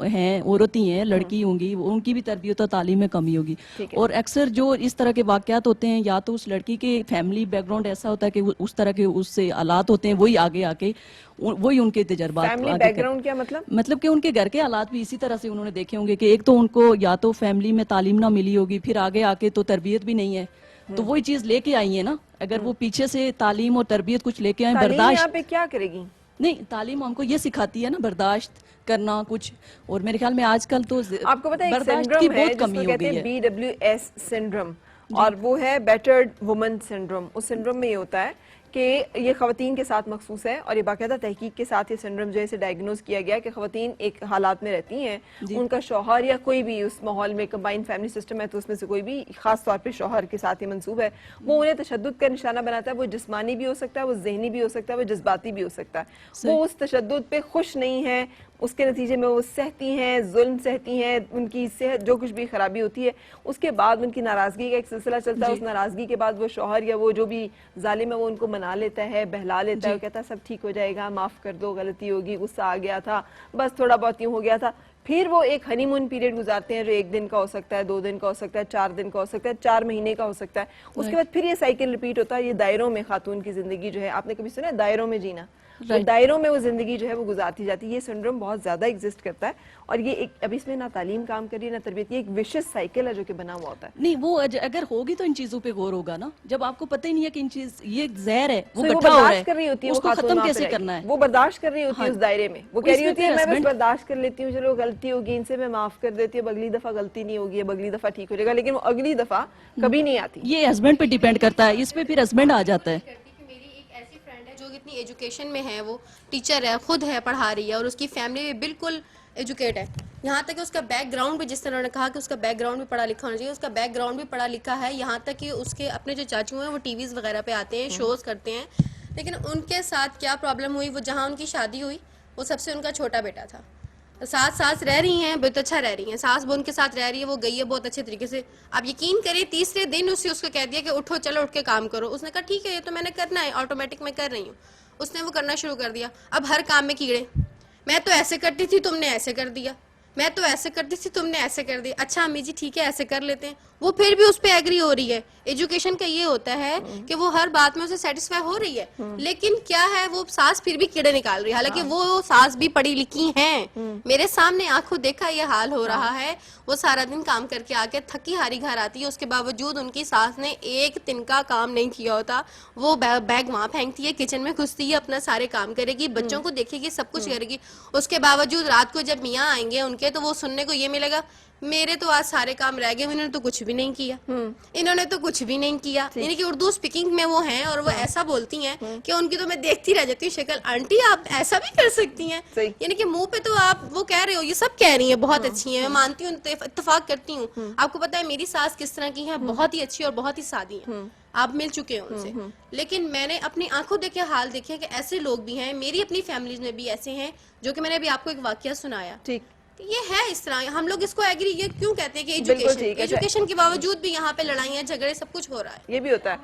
हैं, औरत ही हैं, लड़की होंगी, उनकी भी तरबियत और तालीम में कमी होगी। और अक्सर जो इस तरह के वाकयात होते हैं, या तो उस लड़की के फैमिली बैकग्राउंड ऐसा होता है कि उस तरह के उससे हालात होते हैं, वही आगे आके वही उनके तजर्बात। फैमिली बैकग्राउंड क्या मतलब? मतलब कि उनके घर के हालात भी इसी तरह से उन्होंने देखे होंगे कि एक तो उनको या तो फैमिली में तालीम ना मिली होगी, फिर आगे आके तो तरबियत भी नहीं है, तो वही चीज लेके आई है ना। अगर वो पीछे से तालीम और तरबियत कुछ लेके आए, तालीम यहाँ बर्दाश्त पे क्या करेगी? नहीं, तालीम हमको ये सिखाती है ना बर्दाश्त करना कुछ। और मेरे ख्याल में आजकल तो आपको पता है एक बर्दाश्त सिंड्रोम की है बहुत कमी जिसको हो कहते गई हैं है। BWS सिंड्रोम, और वो है बैटर्ड वुमन सिंड्रोम। उस सिंड्रोम में ये होता है कि ये खवातीन के साथ मखसूस है, और ये बाकायदा तहकीक के साथ ये सिंड्रोम जो है इसे डायग्नोज किया गया कि खवातीन एक हालात में रहती हैं, उनका शौहर या कोई भी उस माहौल में कंबाइंड फैमिली सिस्टम है तो उसमें से कोई भी, खास तौर पे शौहर के साथ ही मंसूब है, वो उन्हें तशद्दुद का निशाना बनाता है। वो जिस्मानी भी हो सकता है, वो जहनी भी हो सकता है, वो जज्बाती भी हो सकता है। वो उस तशद्दुद पे खुश नहीं है, उसके नतीजे में वो सहती हैं, जुल्म सहती हैं, उनकी सेहत जो कुछ भी खराबी होती है, उसके बाद उनकी नाराज़गी का एक सिलसिला चलता है। उस नाराज़गी के बाद वो शौहर या वो जो भी जालिम है वो उनको मना लेता है, बहला लेता है, वो कहता है सब ठीक हो जाएगा, माफ़ कर दो, गलती होगी, गुस्सा आ गया था, बस थोड़ा बहुत यूँ हो गया था। फिर वो एक हनीमून पीरियड गुजारते हैं जो 1 दिन का हो सकता है, 2 दिन का हो सकता है, 4 दिन का हो सकता है, 4 महीने का हो सकता है। उसके बाद फिर ये साइकिल रिपीट होता है। ये दायरों में खातून की जिंदगी जो है, आपने कभी सुना है दायरों में जीना? वो दायरों में वो जिंदगी जो है वो गुजारती जाती है। ये सिंड्रोम बहुत ज्यादा एग्जिस्ट करता है और ये एक, अब इसमें ना तालीम काम कर रही है ना तरबियत, ये एक विशियस साइकिल है जो कि बना हुआ होता है। नहीं, वो अगर होगी तो इन चीजों पे गौर होगा ना, जब आपको पता ही नहीं है कि इन चीज ये जहर है, वो वो गड्ढा हो रहा बर्दाश्त कर रही है, होती है, उसको वो खातून खत्म वहाँ पे कैसे रहेगी। करना है, वो बर्दाश्त कर रही होती है उस दायरे में, वो कह रही इसमें होती है फिर मैं बस husband- बर्दाश्त कर लेती हूँ, चलो गलती होगी इनसे मैं माफ कर देती हूँ, अब अगली दफा गलती नहीं होगी, अब अगली दफा ठीक हो जाएगा, लेकिन वो अगली दफा कभी नहीं आती। ये हस्बैंड पे डिपेंड करता है, इस पे फिर हस्बैंड आ जाता है। ऐसी फ्रेंड है जो इतनी एजुकेशन में है, वो टीचर है, खुद है, पढ़ा रही है और उसकी फैमिली भी बिल्कुल एजुकेट है। यहाँ तक कि उसका बैकग्राउंड भी, जिस तरह उन्होंने कहा कि उसका बैकग्राउंड भी पढ़ा लिखा होना चाहिए, उसका बैकग्राउंड भी पढ़ा लिखा है। यहाँ तक कि उसके अपने जो चाचू हैं वो टीवीज़ वगैरह पे आते हैं, शोज़ करते हैं, लेकिन उनके साथ क्या प्रॉब्लम हुई, वो जहाँ उनकी शादी हुई वो सबसे उनका छोटा बेटा था। सास रह रही हैं, बहुत अच्छा रह रही हैं, सास वो उनके साथ रह रही है, वो गई है बहुत अच्छे तरीके से। आप यकीन करिए तीसरे दिन उसको कह दिया कि उठो चलो उठ के काम करो। उसने कहा ठीक है ये तो मैंने करना है, ऑटोमेटिक मैं कर रही हूँ। उसने वो करना शुरू कर दिया। अब हर काम में कीड़े, मैं तो ऐसे करती थी तुमने ऐसे कर दिया, मैं तो ऐसे करती थी तुमने ऐसे कर दिया, अच्छा अम्मी जी ठीक है ऐसे कर लेते हैं। वो फिर भी उस पर एग्री हो रही है। एजुकेशन का ये होता है कि वो हर बात में उसे सेटिस्फाई हो रही है, लेकिन क्या है वो सास फिर भी कीड़े निकाल रही है, हालांकि वो सास भी पढ़ी लिखी हैं। मेरे सामने आंखों देखा ये हाल हो रहा है। वो सारा दिन काम करके आके थकी हारी घर आती है, उसके बावजूद उनकी सास ने एक तिनका काम नहीं किया होता। वो बैग वहाँ फेंकती है, किचन में घुसती है, अपना सारे काम करेगी, बच्चों को देखेगी, सब कुछ करेगी। उसके बावजूद रात को जब मियाँ आएंगे उनके, तो वो सुनने को ये मिलेगा मेरे तो आज सारे काम रह गए, इन्होंने तो कुछ भी नहीं किया, इन्होंने तो कुछ भी नहीं किया। यानी कि उर्दू स्पीकिंग में वो हैं और वो ऐसा बोलती हैं कि उनकी तो मैं देखती रह जाती हूँ शक्ल, आंटी आप ऐसा भी कर सकती हैं। यानी कि मुंह पे तो आप वो कह रहे हो, ये सब कह रही हैं बहुत अच्छी हैं, मैं मानती हूँ, इत्तेफाक करती हूँ। आपको पता है मेरी सास किस तरह की है, बहुत ही अच्छी और बहुत ही सादी है, आप मिल चुके हैं उनसे। लेकिन मैंने अपनी आंखों देखे हाल देखे कि ऐसे लोग भी हैं, मेरी अपनी फैमिली में भी ऐसे हैं, जो कि मैंने अभी आपको एक वाकया सुनाया। ठीक, ये है इस तरह। हम लोग इसको एग्री ये क्यों कहते हैं कि बिल्कुल ठीक है। एजुकेशन के बावजूद भी यहाँ पे लड़ाइयाँ झगड़े सब कुछ हो रहा है। ये भी होता है,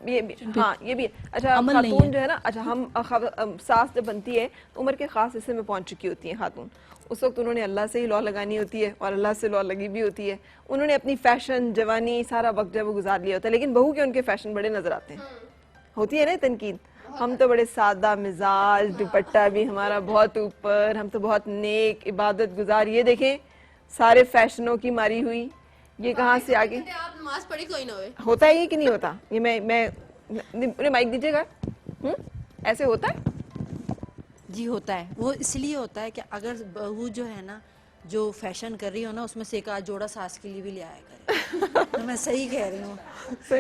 ये भी, हाँ ये भी है। अच्छा अमल नहीं खातून है। जो है ना, अच्छा हम सास जब बनती है तो उम्र के खास हिस्से में पहुंच चुकी होती हैं खातून, उस वक्त उन्होंने अल्लाह से ही लॉ लगानी होती है और अल्लाह से लॉ लगी भी होती है। उन्होंने अपनी फैशन जवानी सारा वक्त जब वो गुजार लिया होता है, लेकिन बहू के उनके फैशन बड़े नजर आते हैं। होती है ना तनकीद, हम तो बड़े सादा मिजाज, दुपट्टा भी हमारा बहुत ऊपर, हम तो बहुत नेक इबादत गुजार, ये देखें सारे फैशनों की मारी हुई, ये कहाँ से आगे। आप नमाज पढ़ी कोई ना होए, होता है ये कि नहीं होता? ये मैं माइक दीजिएगा, ऐसे होता है? जी होता है। वो इसलिए होता है कि अगर बहू जो है ना जो फैशन कर रही हो ना, उसमें से एक आध जोड़ा सास के लिए भी ले आया करे। तो मैं सही कह रही हूँ,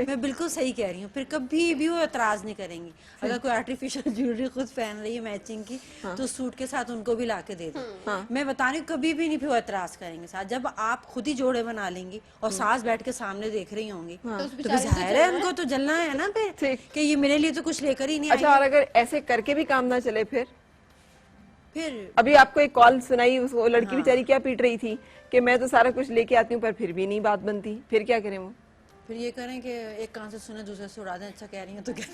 मैं बिल्कुल सही कह रही हूँ। फिर कभी भी वो एतराज नहीं करेंगी। अगर कोई आर्टिफिशियल ज्वेलरी खुद पहन रही है मैचिंग की, तो सूट के साथ उनको भी ला के दे दो। मैं बता रही हूँ कभी भी नहीं फिर वो एतराज करेंगे साथ। जब आप खुद ही जोड़े बना लेंगी और सास बैठ के सामने देख रही होंगी, तो फिर जाहिर है उनको तो जलना है ना फिर कि ये मेरे लिए तो कुछ लेकर ही नहीं अच्छा, और अगर ऐसे करके भी काम ना चले फिर फिर अभी आपको एक कॉल सुनाई, उसको लड़की बेचारी क्या पीट रही थी कि मैं तो सारा कुछ लेके आती हूँ पर फिर भी नहीं बात बनती, फिर क्या करें वो? फिर ये करें कि एक कान से सुने दूसरे से उड़ा दें। अच्छा कह रही हूँ तो क्या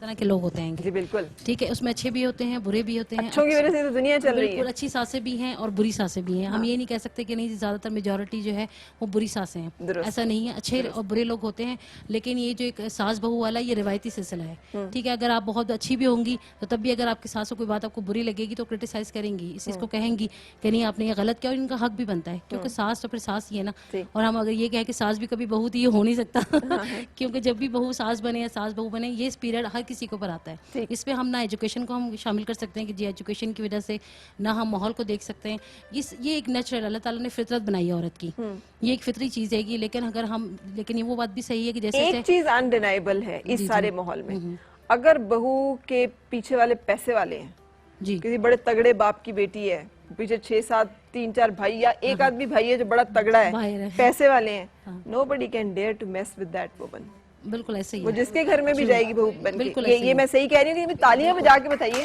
तरह के लोग होते हैं। जी बिल्कुल, ठीक है, उसमें अच्छे भी होते हैं बुरे भी होते हैं। अच्छों की वजह से तो दुनिया चल रही है। बिल्कुल, अच्छी सासें भी हैं और बुरी सासें भी हैं। हम ये नहीं कह सकते कि नहीं ज्यादातर मेजॉरिटी जो है वो बुरी सासें हैं, ऐसा नहीं है। अच्छे और बुरे लोग होते हैं, लेकिन ये जो एक सास बहू वाला ये रिवायती सिलसिला है। ठीक है, अगर आप बहुत अच्छी भी होंगी तो तब भी अगर आपकी सास को कोई बात आपको बुरी लगेगी तो क्रिटिसाइज करेंगी, इस चीज को कहेंगी कि नहीं आपने ये गलत किया, और इनका हक भी बनता है क्योंकि सास तो फिर सास ही है ना। और हम अगर ये कहें कि सास भी कभी बहू थी, ये हो नहीं सकता क्योंकि जब भी बहू सास बने या सास बहू बने, ये पीरियड हर किसी के ऊपर आता है। इस पे हम ना एजुकेशन को हम शामिल कर सकते हैं कि जी एजुकेशन की वजह से ना हम माहौल को देख सकते हैं। ये एक नेचुरल अल्लाह ताला ने फितरत बनाई है औरत की, ये एक फितरी चीज है। लेकिन अगर हम ये वो बात भी सही है कि जैसे एक चीज अनडिनाइबल है इस सारे माहौल में, अगर बहू के पीछे वाले पैसे वाले हैं, जी किसी बड़े तगड़े बाप की बेटी है, पीछे 6-7 3-4 भाई या एक आदमी भाई है जो बड़ा तगड़ा है, पैसे वाले हैं, nobody can dare to mess with that woman। बिल्कुल ऐसे ही वो जिसके घर में भी जाएगी बहू बन बिल्कुल के। ये मैं सही कह रही हूँ कि तालियां बजा के बताइए।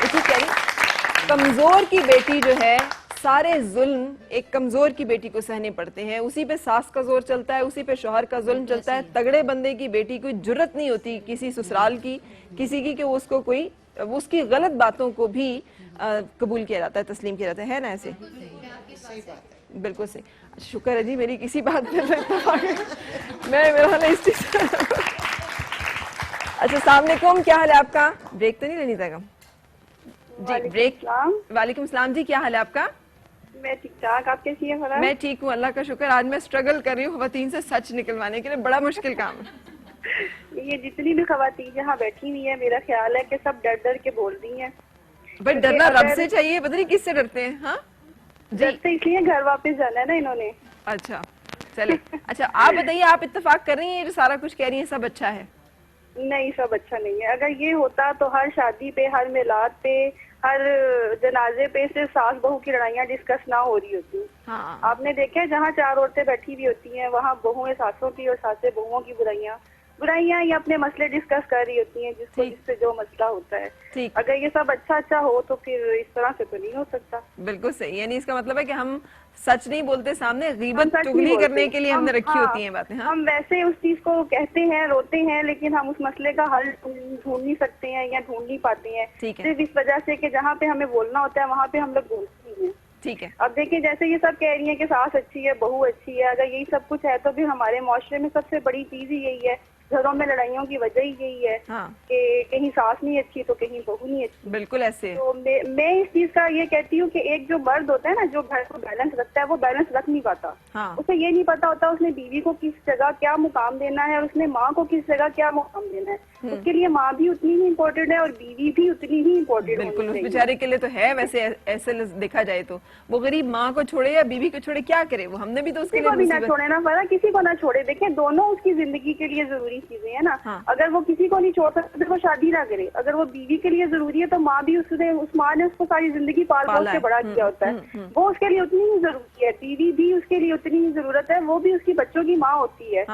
ठीक कह रही। कमजोर की बेटी जो है, सारे जुल्म एक कमजोर की बेटी को सहने पड़ते हैं, उसी पे सास का जोर चलता है, उसी पे शौहर का जुल्म चलता है। तगड़े बंदे की बेटी को जुर्रत नहीं होती किसी ससुराल की किसी की कि उसको कोई उसकी गलत बातों को भी कबूल किया जाता है, तस्लीम किया जाता है ना। ऐसे बिल्कुल सही। शुक्र है जी मेरी किसी बात पे मैं मेरा इस चीज अच्छा, अस्सलाम वालेकुम, क्या हाल है आपका? ब्रेक तो नहीं लेनी था जी? ब्रेक। वालेकुम सलाम जी, क्या हाल है आपका? मैं ठीक ठाक, आप कैसी हैं फराह? मैं ठीक हूँ, अल्लाह का शुक्र। आज मैं स्ट्रगल कर रही हूँ खवातीन से सच निकलवाने के लिए, बड़ा मुश्किल काम है। ये जितनी भी खवातीन यहाँ बैठी हुई हैं, मेरा ख्याल है कि सब डर डर के बोल रही हैं। बट डरना रब से चाहिए, पता नहीं किससे डरते हैं। हाँ डरते इसलिए घर वापस जाना है ना इन्होंने। अच्छा चले। अच्छा आप बताइए, आप इत्तेफाक कर रही हैं जो सारा कुछ कह रही हैं सब अच्छा है? नहीं, सब अच्छा नहीं है। अगर ये होता तो हर शादी पे, हर मिलाद पे, हर जनाजे पे सिर्फ सास बहू की लड़ाइयाँ डिस्कस ना हो रही होती। हाँ। आपने देखा है जहाँ 4 औरतें बैठी हुई होती हैं, वहाँ बहुएं सासों की और सासें बहुओं की बुराइयां या अपने मसले डिस्कस कर रही होती हैं, जिससे जो मसला होता है। अगर ये सब अच्छा हो तो फिर इस तरह से तो नहीं हो सकता। बिल्कुल सही, यानी इसका मतलब है कि हम सच नहीं बोलते सामने, गीबत चुगली करने के लिए हमने रखी होती हैं बातें। हम वैसे उस चीज को कहते हैं, रोते हैं, लेकिन हम उस मसले का हल ढूंढ नहीं सकते हैं या ढूंढ नहीं पाते हैं, सिर्फ इस वजह से कि जहाँ पे हमें बोलना होता है वहाँ पे हम लोग बोलते नहीं हैं। ठीक है। अब देखिए, जैसे ये सब कह रही है कि सास अच्छी है, बहू अच्छी है, अगर यही सब कुछ है तो फिर हमारे मुआशरे में सबसे बड़ी चीज ही यही है, घरों में लड़ाइयों की वजह ही यही है कि कहीं सास नहीं अच्छी तो कहीं बहू नहीं अच्छी। बिल्कुल ऐसे। तो मैं इस चीज का ये कहती हूँ कि एक जो मर्द होता है ना, जो घर को बैलेंस रखता है, वो बैलेंस रख नहीं पाता। उसे ये नहीं पता होता उसने बीवी को किस जगह क्या मुकाम देना है और उसने माँ को किस जगह क्या मुकाम देना है। उसके लिए माँ भी उतनी ही इम्पोर्टेंट है और बीवी भी उतनी ही इम्पोर्टेंट है। बिल्कुल, उस बेचारे के लिए तो है। वैसे ऐसे देखा जाए तो वो गरीब माँ को छोड़े या बीवी को छोड़े क्या करे, वो हमने भी तो उसके लिए ना छोड़े ना फरा, किसी को ना छोड़े। देखिए, दोनों उसकी जिंदगी के लिए जरूरी चीजें है ना। अगर वो किसी को नहीं छोड़ सकता तो वो शादी ना करे। अगर वो बीवी के लिए जरूरी है तो माँ भी उस माँ ने उसको सारी जिंदगी पाल पोस के बड़ा किया होता है, वो उसके लिए उतनी ही जरूरी है। बीवी भी उसके लिए उतनी ही जरूरत है, वो भी उसकी बच्चों की माँ होती है।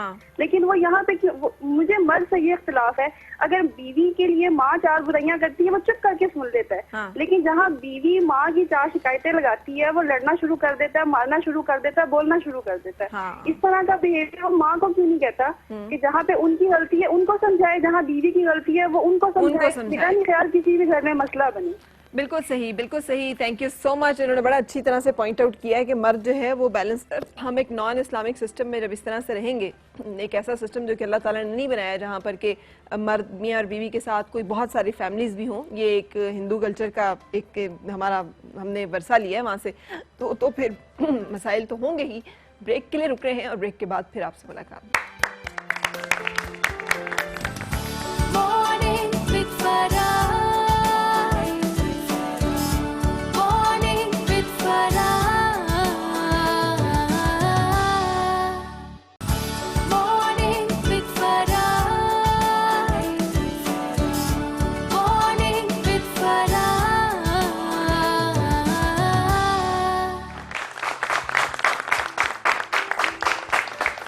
लेकिन वो यहाँ पे मुझे मर्द से ये इख्तिलाफ है, अगर बीवी के लिए माँ 4 बुराइयां करती है वो चुप करके सुन लेता है, लेकिन जहाँ बीवी माँ की 4 शिकायतें लगाती है वो लड़ना शुरू कर देता है, मारना शुरू कर देता है, बोलना शुरू कर देता है। इस तरह का बिहेवियर वो माँ को क्यों नहीं कहता कि जहाँ पे उनकी गलती है उनको समझाए, जहाँ बीवी की गलती है वो उनको समझाए, बिना ख्याल किसी भी घर में मसला बने। बिल्कुल सही, बिल्कुल सही। Thank you so much. इन्होंने बड़ा अच्छी तरह से पॉइंट आउट किया है कि मर्द जो है वो बैलेंस, हम एक नॉन इस्लामिक सिस्टम में जब इस तरह से रहेंगे, एक ऐसा सिस्टम जो कि अल्लाह ताला ने नहीं बनाया जहाँ पर के मर्द मियाँ और बीवी के साथ कोई बहुत सारी फैमिलीज भी हों, ये एक हिंदू कल्चर का एक हमारा हमने वर्षा लिया है वहाँ से, तो फिर मसाइल तो होंगे ही। ब्रेक के लिए रुक रहे हैं और ब्रेक के बाद फिर आपसे मुलाकात।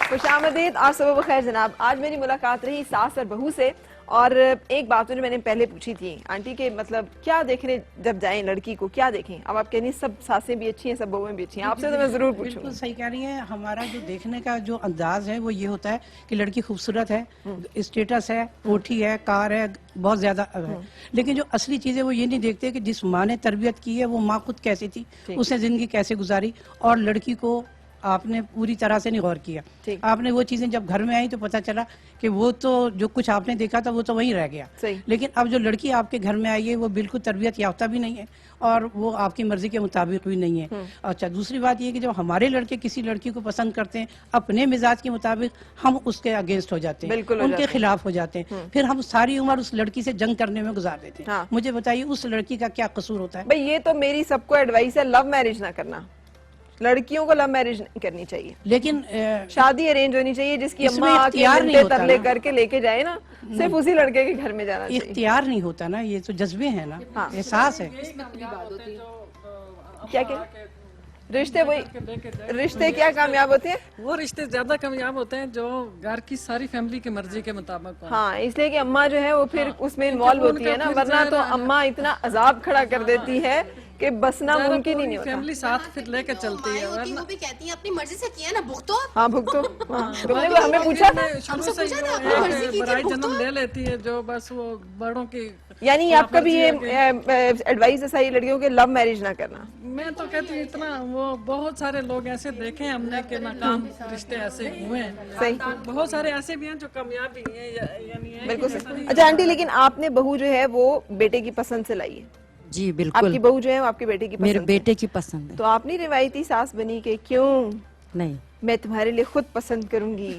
खुशामदीद और सुबह बखैर जनाब। आज मेरी मुलाकात रही सास और बहू से, और एक बात जो मैंने पहले पूछी थी आंटी के, मतलब क्या देखने जब जाएं लड़की को क्या देखें? अब आप कह रही सब सासें भी अच्छी हैं, सब बहुएं भी अच्छी हैं, आपसे तो मैं जरूर पूछूंगी। बिल्कुल सही कह रही हैं। हमारा जो देखने का जो अंदाज है वो ये होता है कि लड़की खूबसूरत है, स्टेटस है, कोठी है, कार है, बहुत ज्यादा है, लेकिन जो असली चीज है वो ये नहीं देखते कि जिस माँ ने तरबियत की है वो माँ खुद कैसी थी, उसने जिंदगी कैसे गुजारी, और लड़की को आपने पूरी तरह से नहीं गौर किया। आपने वो चीजें जब घर में आई तो पता चला कि वो तो जो कुछ आपने देखा था वो तो वहीं रह गया। लेकिन अब जो लड़की आपके घर में आई है वो बिल्कुल तरबियत याफ्ता भी नहीं है और वो आपकी मर्जी के मुताबिक भी नहीं है। अच्छा, दूसरी बात ये कि जब हमारे लड़के किसी लड़की को पसंद करते हैं अपने मिजाज के मुताबिक, हम उसके अगेंस्ट हो जाते हैं, उनके खिलाफ हो जाते हैं, फिर हम सारी उम्र उस लड़की से जंग करने में गुजार देते हैं। मुझे बताइए उस लड़की का क्या कसूर होता है? भाई ये तो मेरी सबको एडवाइस है, लव मैरिज ना करना। लड़कियों को लव मैरिज नहीं करनी चाहिए, लेकिन शादी अरेंज होनी चाहिए जिसकी अम्मा आके तरले करके लेके जाए ना, सिर्फ उसी लड़के के घर में जाना चाहिए। इख्तियार नहीं होता ना, ये तो जज्बे हैं ना, एहसास है। क्या रिश्ते, वही रिश्ते क्या कामयाब होते हैं? वो रिश्ते ज्यादा कामयाब होते हैं जो घर की सारी फैमिली की मर्जी के मुताबिक। हाँ, इसलिए कि अम्मा जो है वो फिर उसमें इन्वॉल्व होती है ना, वरना तो अम्मा इतना अजाब खड़ा कर देती है कि बसना मुमकिन ही नहीं होता। फैमिली साथ फिर लेके चलती है, वो वरना भी कहती है अपनी मर्जी से किया ना, भुगतो। हाँ भुगतो। हाँ, तुमने वो हमें पूछा था। शुरू से ही वो एक बराई जन्म ले लेती है जो बस वो बड़ों की। यानी आपका भी ये एडवाइस है सही लड़कियों के लव मैरिज ना करना? मैं तो कहती हूँ इतना वो बहुत सारे लोग ऐसे देखे हैं हमने कि नाकाम रिश्ते ऐसे हुए हैं। सही। बहुत सारे ऐसे भी हैं जो कामयाब भी हैं, यानी है बिल्कुल सही। अच्छा आंटी, लेकिन आपने बहू जो है वो बेटे की पसंद से लाई है? जी बिल्कुल। आपकी बहू जो है वो आपके बेटे की मेरे पसंद बेटे की पसंद है। तो आप नहीं रिवायती सास बनी के क्यों नहीं, मैं तुम्हारे लिए खुद पसंद करूंगी?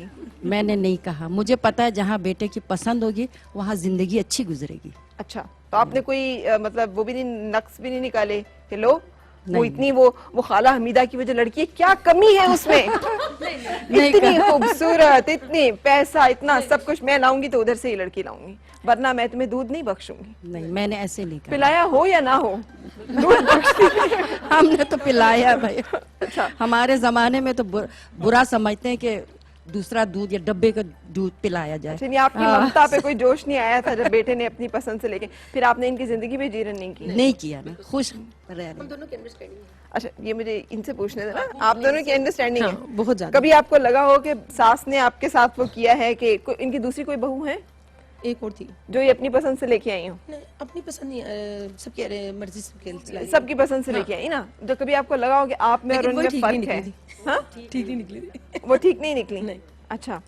मैंने नहीं कहा, मुझे पता है जहाँ बेटे की पसंद होगी वहाँ जिंदगी अच्छी गुजरेगी। अच्छा, तो आपने कोई मतलब वो भी नहीं, नक्स भी नहीं निकाले कि लो वो इतनी वो खाला हमीदा की वजह लड़की है, क्या कमी है उसमें? इतनी खूबसूरत, इतनी पैसा, इतना सब कुछ, मैं लाऊंगी तो उधर से ही लड़की लाऊंगी, वरना मैं तुम्हें दूध नहीं बख्शूंगी। नहीं, मैंने ऐसे नहीं कहा। पिलाया हो या ना हो, दूध बख्शती। हमने तो पिलाया भाई। अच्छा, हमारे जमाने में तो बुरा समझते हैं कि दूसरा दूध या डब्बे का दूध पिलाया जाए। अच्छा, आपकी ममता पे कोई जोश नहीं आया था जब बेटे ने अपनी पसंद से लेके? फिर आपने इनकी जिंदगी में जीरन नहीं की? नहीं किया ना, खुश रह हम दोनों की अंडरस्टैंडिंग है। अच्छा, ये मुझे इनसे पूछने देना, आप दोनों की अंडरस्टैंडिंग है? बहुत ज्यादा। कभी आपको लगा हो कि सास ने आपके साथ वो किया है कि इनकी दूसरी कोई बहू है? एक और थी जो ये अपनी पसंद से लेके आई हो? नहीं, अपनी पसंद नहीं, सबकी मर्जी से सबकी पसंद से लेके आई ना? जो कभी आपको लगा हो कि आप में और उनमें फर्क है? हाँ, ठीक नहीं निकली। वो ठीक नहीं निकली? नहीं। अच्छा,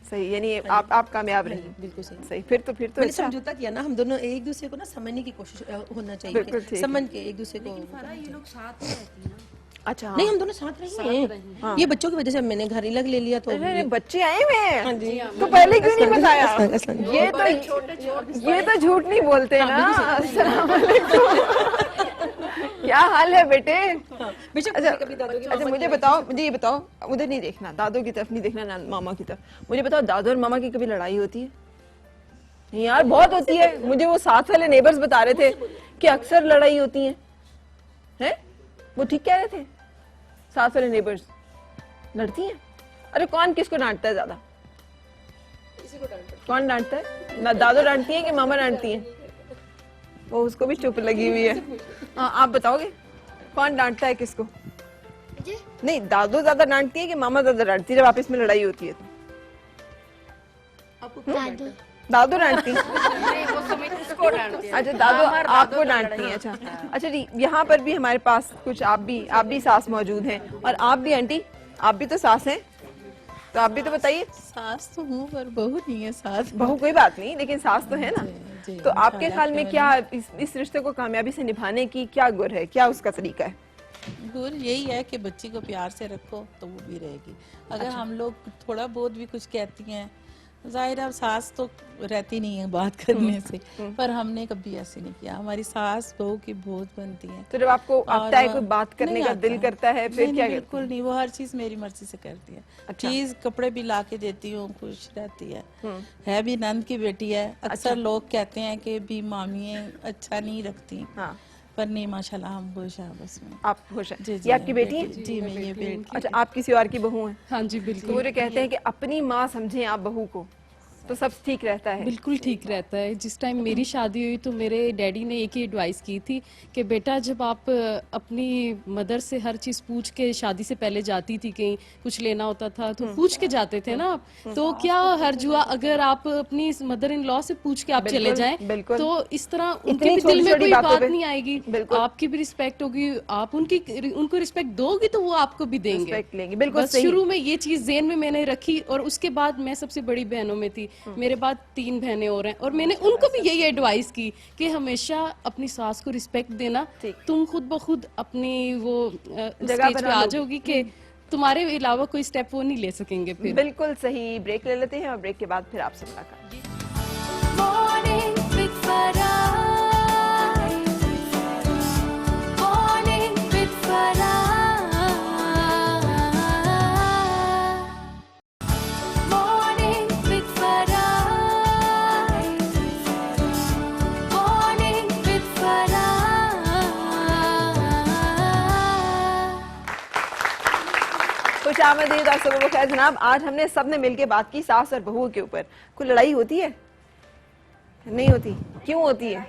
सही, यानी आप कामयाब रही? बिल्कुल सही। सही, फिर तो मैंने समझौता किया ना, हम दोनों एक दूसरे को ना समझने की कोशिश होना चाहिए, समझ के एक दूसरे को। ये लोग साथ में रहती हैं। अच्छा, नहीं, हम दोनों साथ रहे हैं। ये बच्चों की वजह से मैंने घर अलग ले लिया, तो बच्चे आए हुए हैं तो पहले क्यों नहीं बताया? ये तो झूठ नहीं बोलते ना। अस्सलाम वालेकुम, क्या हाल है बेटे? अच्छा, मुझे बताओ, मुझे ये बताओ, उधर नहीं देखना, दादों की तरफ नहीं देखना, ना मामा की तरफ। मुझे बताओ, दादू और मामा की कभी लड़ाई होती है? नहीं यार, बहुत होती है। मुझे वो साथ वाले नेबर्स बता रहे थे कि अक्सर लड़ाई होती है। हैं? वो ठीक कह रहे थे, साथ वाले नेबर्स लड़ती हैं। अरे कौन किसको डांटता है ज्यादा? कौन डांटता है? ना दादू डांटती है कि मामा डांटती है? वो उसको भी चुप लगी हुई है। हाँ, आप बताओगे कौन डांटता है किसको? नहीं, दादू ज्यादा डांटती है कि मामा ज्यादा डांटती है जब आपस में लड़ाई होती है तो? दादू डांटती है। अच्छा, दादू आपको डांटती है। अच्छा जी, यहाँ पर भी हमारे पास कुछ आप भी सास मौजूद हैं, और आप भी आंटी, आप भी तो सास हैं, तो आप भी तो बताइए। सास तो हूँ पर बहू नहीं है सास। बहू कोई बात नहीं, लेकिन सास तो है ना। तो आपके ख्याल में क्या इस रिश्ते को कामयाबी से निभाने की क्या गुर है, क्या उसका तरीका है? गुर यही है कि बच्ची को प्यार से रखो तो वो भी रहेगी। अगर हम लोग थोड़ा बहुत भी कुछ कहती हैं, जाहिर है सास तो रहती नहीं है बात करने से, पर हमने कभी ऐसे नहीं किया। हमारी सास बहू की बहुत बनती है। तो जब आपको आता है कोई बात करने का दिल करता है, फिर क्या? बिल्कुल नहीं, वो हर चीज मेरी मर्जी से करती है। अच्छा। चीज कपड़े भी ला के देती हूँ, खुश रहती है भी नंद की बेटी है। अक्सर लोग कहते हैं कि भी मामी अच्छा नहीं रखती, पर नहीं, माशाल्लाह हम खुश हैं बस में। आप खुश हैं? ये आपकी बेटी है? जी, मैं ये बेटी। अच्छा, आप किसी और की बहू हैं? हाँ जी, बिल्कुल। पूरे कहते हैं कि अपनी माँ समझें आप बहू को, तो सब ठीक रहता है। बिल्कुल ठीक रहता है। जिस टाइम मेरी शादी हुई तो मेरे डैडी ने एक ही एडवाइस की थी कि बेटा, जब आप अपनी मदर से हर चीज़ पूछ के शादी से पहले जाती थी, कहीं कुछ लेना होता था तो पूछ के जाते थे ना आप, तो क्या हर्ज हुआ अगर आप अपनी मदर इन लॉ से पूछ के आप चले जाएं, तो इस तरह उनके भी दिल में कोई बात नहीं आएगी, आपकी भी रिस्पेक्ट होगी, आप उनको रिस्पेक्ट दोगी तो वो आपको भी देंगे। बिल्कुल, शुरू में ये चीज़ ज़हन में मैंने रखी, और उसके बाद मैं सबसे बड़ी बहनों में थी, मेरे बाद 3 बहनें और हैं, और मैंने उनको भी यही एडवाइस की कि हमेशा अपनी सास को रिस्पेक्ट देना। तुम खुद ब खुद अपनी वो स्टेज पे आ जाओगी कि तुम्हारे अलावा कोई स्टेप वो नहीं ले सकेंगे फिर। बिल्कुल सही। ब्रेक ले लेते हैं और ब्रेक के बाद फिर आपसे मुलाकात। खुशामदीद और सुबह बखैर जनाब। आज हमने सबने मिलके बात की सास और बहू के ऊपर। कोई लड़ाई होती है? नहीं होती? क्यों होती है?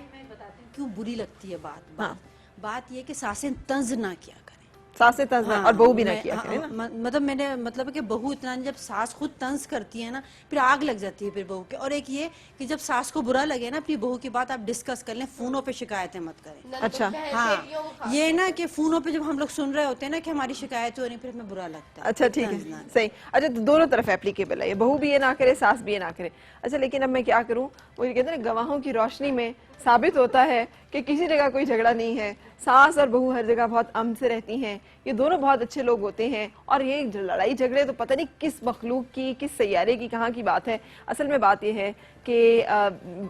क्यों बुरी लगती है बात? हाँ, बात ये कि सासें तंज ना किया करें, सासें तंज ना, और बहू भी ना किया करे ना। मतलब मैंने मतलब है कि बहू इतना, जब सास खुद तंज करती है ना फिर आग लग जाती है फिर बहू के। और एक ये कि जब सास को बुरा लगे ना अपनी बहू की बात आप डिस्कस कर लें, फोनों पे शिकायतें मत करें। अच्छा, हाँ, ये ना कि फोनों पे जब हम लोग सुन रहे होते हैं ना कि हमारी शिकायत हो रही, फिर हमें बुरा लगता है। अच्छा ठीक है, सही। अच्छा, तो दोनों तरफ एप्लीकेबल है, ये बहू भी ये ना करे, सास भी ये ना करे। अच्छा, लेकिन अब मैं क्या करूं, वो ये कहते हैं ना, गवाहों की रोशनी में साबित होता है कि किसी जगह कोई झगड़ा नहीं है, सास और बहू हर जगह बहुत अमन से रहती हैं, ये दोनों बहुत अच्छे लोग होते हैं। और ये लड़ाई झगड़े तो पता नहीं किस मखलूक की, किस सैयारे की, कहाँ की बात है। असल में बात ये है कि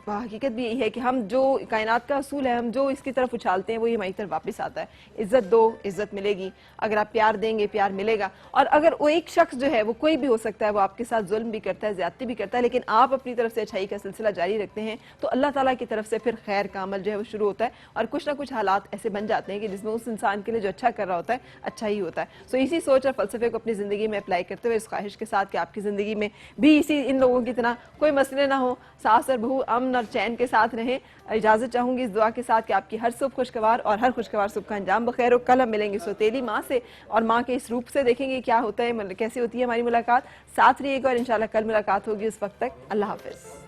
हकीकत भी यही है कि हम जो कायनात का असूल है, हम जो इसकी तरफ उछालते हैं वो ये हमारी तरफ वापस आता है। इज्जत दो, इज्जत मिलेगी। अगर आप प्यार देंगे, प्यार मिलेगा। और अगर वो एक शख्स जो है, वो कोई भी हो सकता है, वो आपके साथ जुल्म भी करता है, ज्यादती भी करता है, लेकिन आप अपनी तरफ से अच्छाई का सिलसिला जारी रखते हैं, तो अल्लाह ताला की तरफ से फिर खैर का अमल जो है वो शुरू होता है। और कुछ ना कुछ हालात ऐसे बन जाते हैं कि जिसमें उस इंसान के लिए जो अच्छा कर रहा होता है, अच्छा ही होता है। सो इसी सोच और फलसफे को अपनी ज़िंदगी में अप्लाई करते हुए, इस ख्वाहिश के साथ कि आपकी ज़िंदगी में भी इसी इन लोगों की तरह कोई मसले ना हो, सास और बहू अमन और चैन के साथ रहें। इजाज़त चाहूँगी इस दुआ के साथ कि आपकी हर सुबह खुशगवार और हर खुशगवार सुबह का अंजाम बखैर हो। कल हम मिलेंगे सौतेली माँ से, और माँ के इस रूप से देखेंगे क्या होता है, कैसी होती है हमारी मुलाकात। साथ रहिएगा और इंशाल्लाह कल मुलाकात होगी। उस वक्त तक अल्लाह हाफ़िज़।